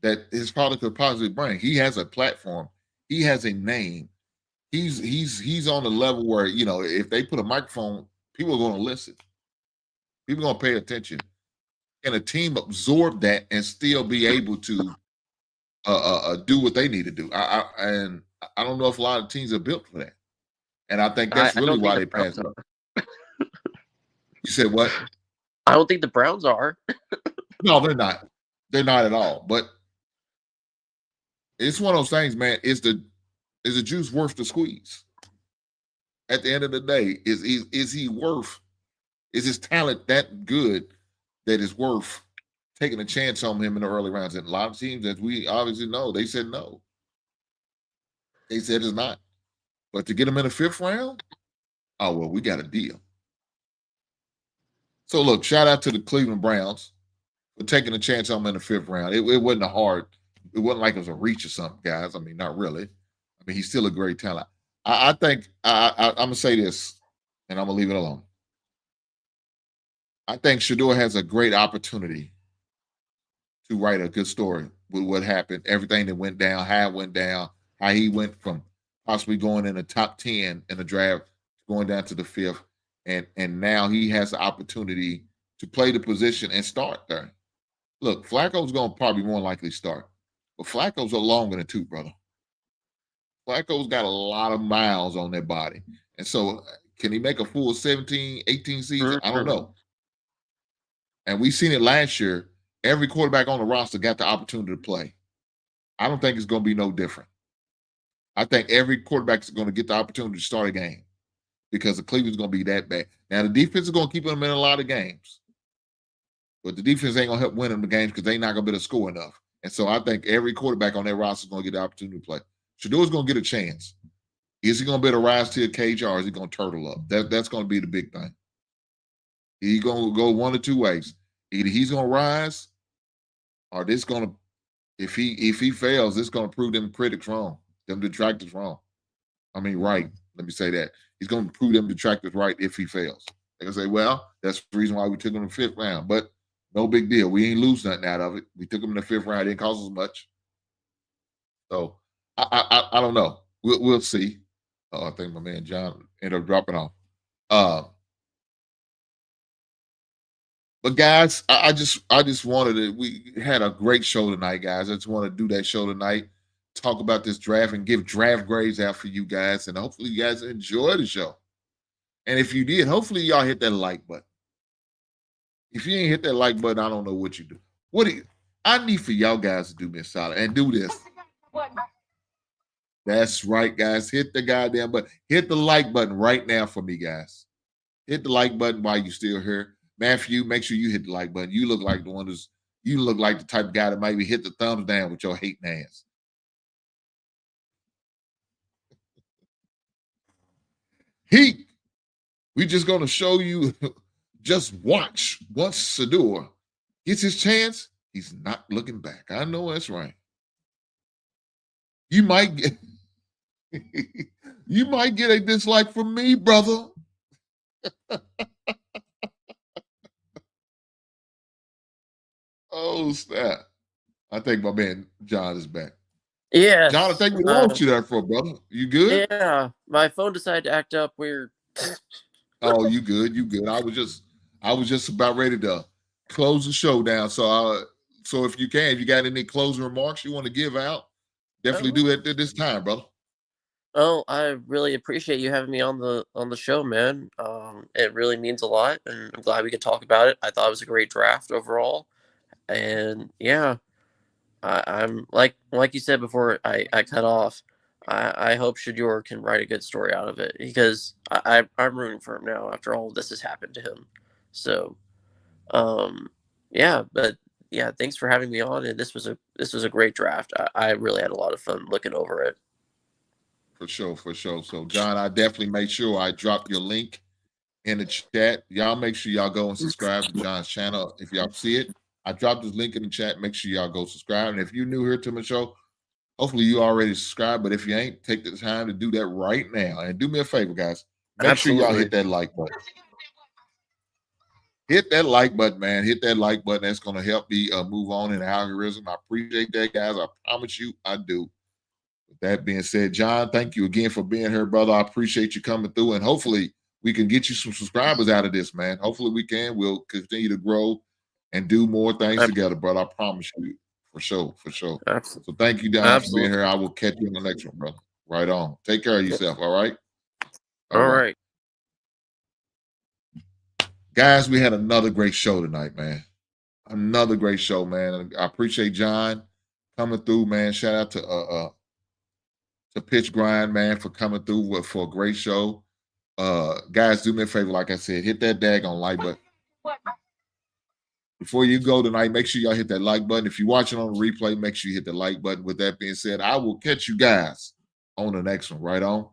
that his father could possibly bring? He has a platform. He has a name. He's on a level where if they put a microphone, people are going to listen. People are going to pay attention. Can a team absorb that and still be able to do what they need to do? And I don't know if a lot of teams are built for that. And I think that's I really don't think why the they Browns passed it. are. You said what? I don't think the Browns are. No, they're not. They're not at all. But it's one of those things, man. Is the juice worth the squeeze? At the end of the day, is he worth? Is his talent that good that is worth taking a chance on him in the early rounds? And a lot of teams, as we obviously know, they said no. They said it's not. But to get him in the 5th round, oh well, we got a deal. So look, shout out to the Cleveland Browns for taking a chance on him in the 5th round. It wasn't it wasn't like it was a reach or something, guys. I mean, not really. I mean, he's still a great talent. I think I'm gonna say this, and I'm gonna leave it alone. I think Shedeur has a great opportunity to write a good story with what happened, everything that went down, how it went down, how he went from possibly going in the top 10 in the draft, going down to the 5th, and now he has the opportunity to play the position and start there. Look, Flacco's going to probably more likely start, but Flacco's a longer than two, brother. Flacco's got a lot of miles on their body. And so can he make a full 17, 18 season? I don't know. And we've seen it last year. Every quarterback on the roster got the opportunity to play. I don't think it's going to be no different. I think every quarterback is going to get the opportunity to start a game because the Cleveland's going to be that bad. Now, the defense is going to keep them in a lot of games. But the defense ain't going to help win them the games because they're not going to be able to score enough. And so I think every quarterback on their roster is going to get the opportunity to play. Shedeur's going to get a chance. Is he going to be able to rise to the cage or is he going to turtle up? That's going to be the big thing. He's going to go one or two ways. Either he's going to rise or this going to, if he fails, it's going to prove them critics wrong, them detractors wrong. I mean, right. Let me say that. He's going to prove them detractors right if he fails. They're going to say, well, that's the reason why we took him in the 5th round. But no big deal. We ain't lose nothing out of it. We took him in the 5th round. It didn't cost us much. So I don't know. We'll see. Oh, I think my man John ended up dropping off. But guys, I just wanted to. We had a great show tonight, guys. I just want to do that show tonight, talk about this draft, and give draft grades out for you guys, and hopefully you guys enjoy the show. And if you did, hopefully y'all hit that like button. If you ain't hit that like button, I don't know what you do. I need for y'all guys to do me a solid and do this. That's right, guys. Hit the goddamn button. Hit the like button right now for me, guys. Hit the like button while you're still here. Matthew, make sure you hit the like button. You look like the one who's You look like the type of guy that maybe hit the thumbs down with your hating ass. We just going to show you, just watch. Once Shedeur gets his chance, he's not looking back. I know that's right. You might get you might get a dislike from me, brother. Oh, snap. I think my man John is back. Yeah. John, I think we lost you there for, brother. You good? Yeah. My phone decided to act up weird. Oh, you good. You good. I was just about ready to close the show down. So if you got any closing remarks you want to give out, definitely do it at this time, brother. Oh, I really appreciate you having me on the show, man. It really means a lot, and I'm glad we could talk about it. I thought it was a great draft overall, and yeah, I'm like you said before I cut off. I hope Shedeur can write a good story out of it because I'm rooting for him now after all of this has happened to him. So, yeah, but yeah, thanks for having me on, and this was a great draft. I really had a lot of fun looking over it. For sure. So, John, I definitely make sure I drop your link in the chat. Y'all make sure y'all go and subscribe to John's channel. If y'all see it, I dropped this link in the chat. Make sure y'all go subscribe. And if you're new here to my show, hopefully you already subscribed. But if you ain't, take the time to do that right now. And do me a favor, guys. Make sure y'all hit that like button. Hit that like button, man. Hit that like button. That's going to help me move on in the algorithm. I appreciate that, guys. I promise you I do. With that being said, John, thank you again for being here, brother. I appreciate you coming through, and hopefully we can get you some subscribers out of this, man. Hopefully we can. We'll continue to grow and do more things together, brother. I promise you. For sure. Absolutely. So thank you, John, for being here. I will catch you in the next one, brother. Right on. Take care of yourself, all right? All right. Guys, we had another great show tonight, man. Another great show, man. I appreciate John coming through, man. Shout out to Pitch Grind, man, for coming through for a great show. Guys, do me a favor, like I said, hit that daggone like button. Before you go tonight, make sure y'all hit that like button. If you're watching on the replay, make sure you hit the like button. With that being said, I will catch you guys on the next one. Right on.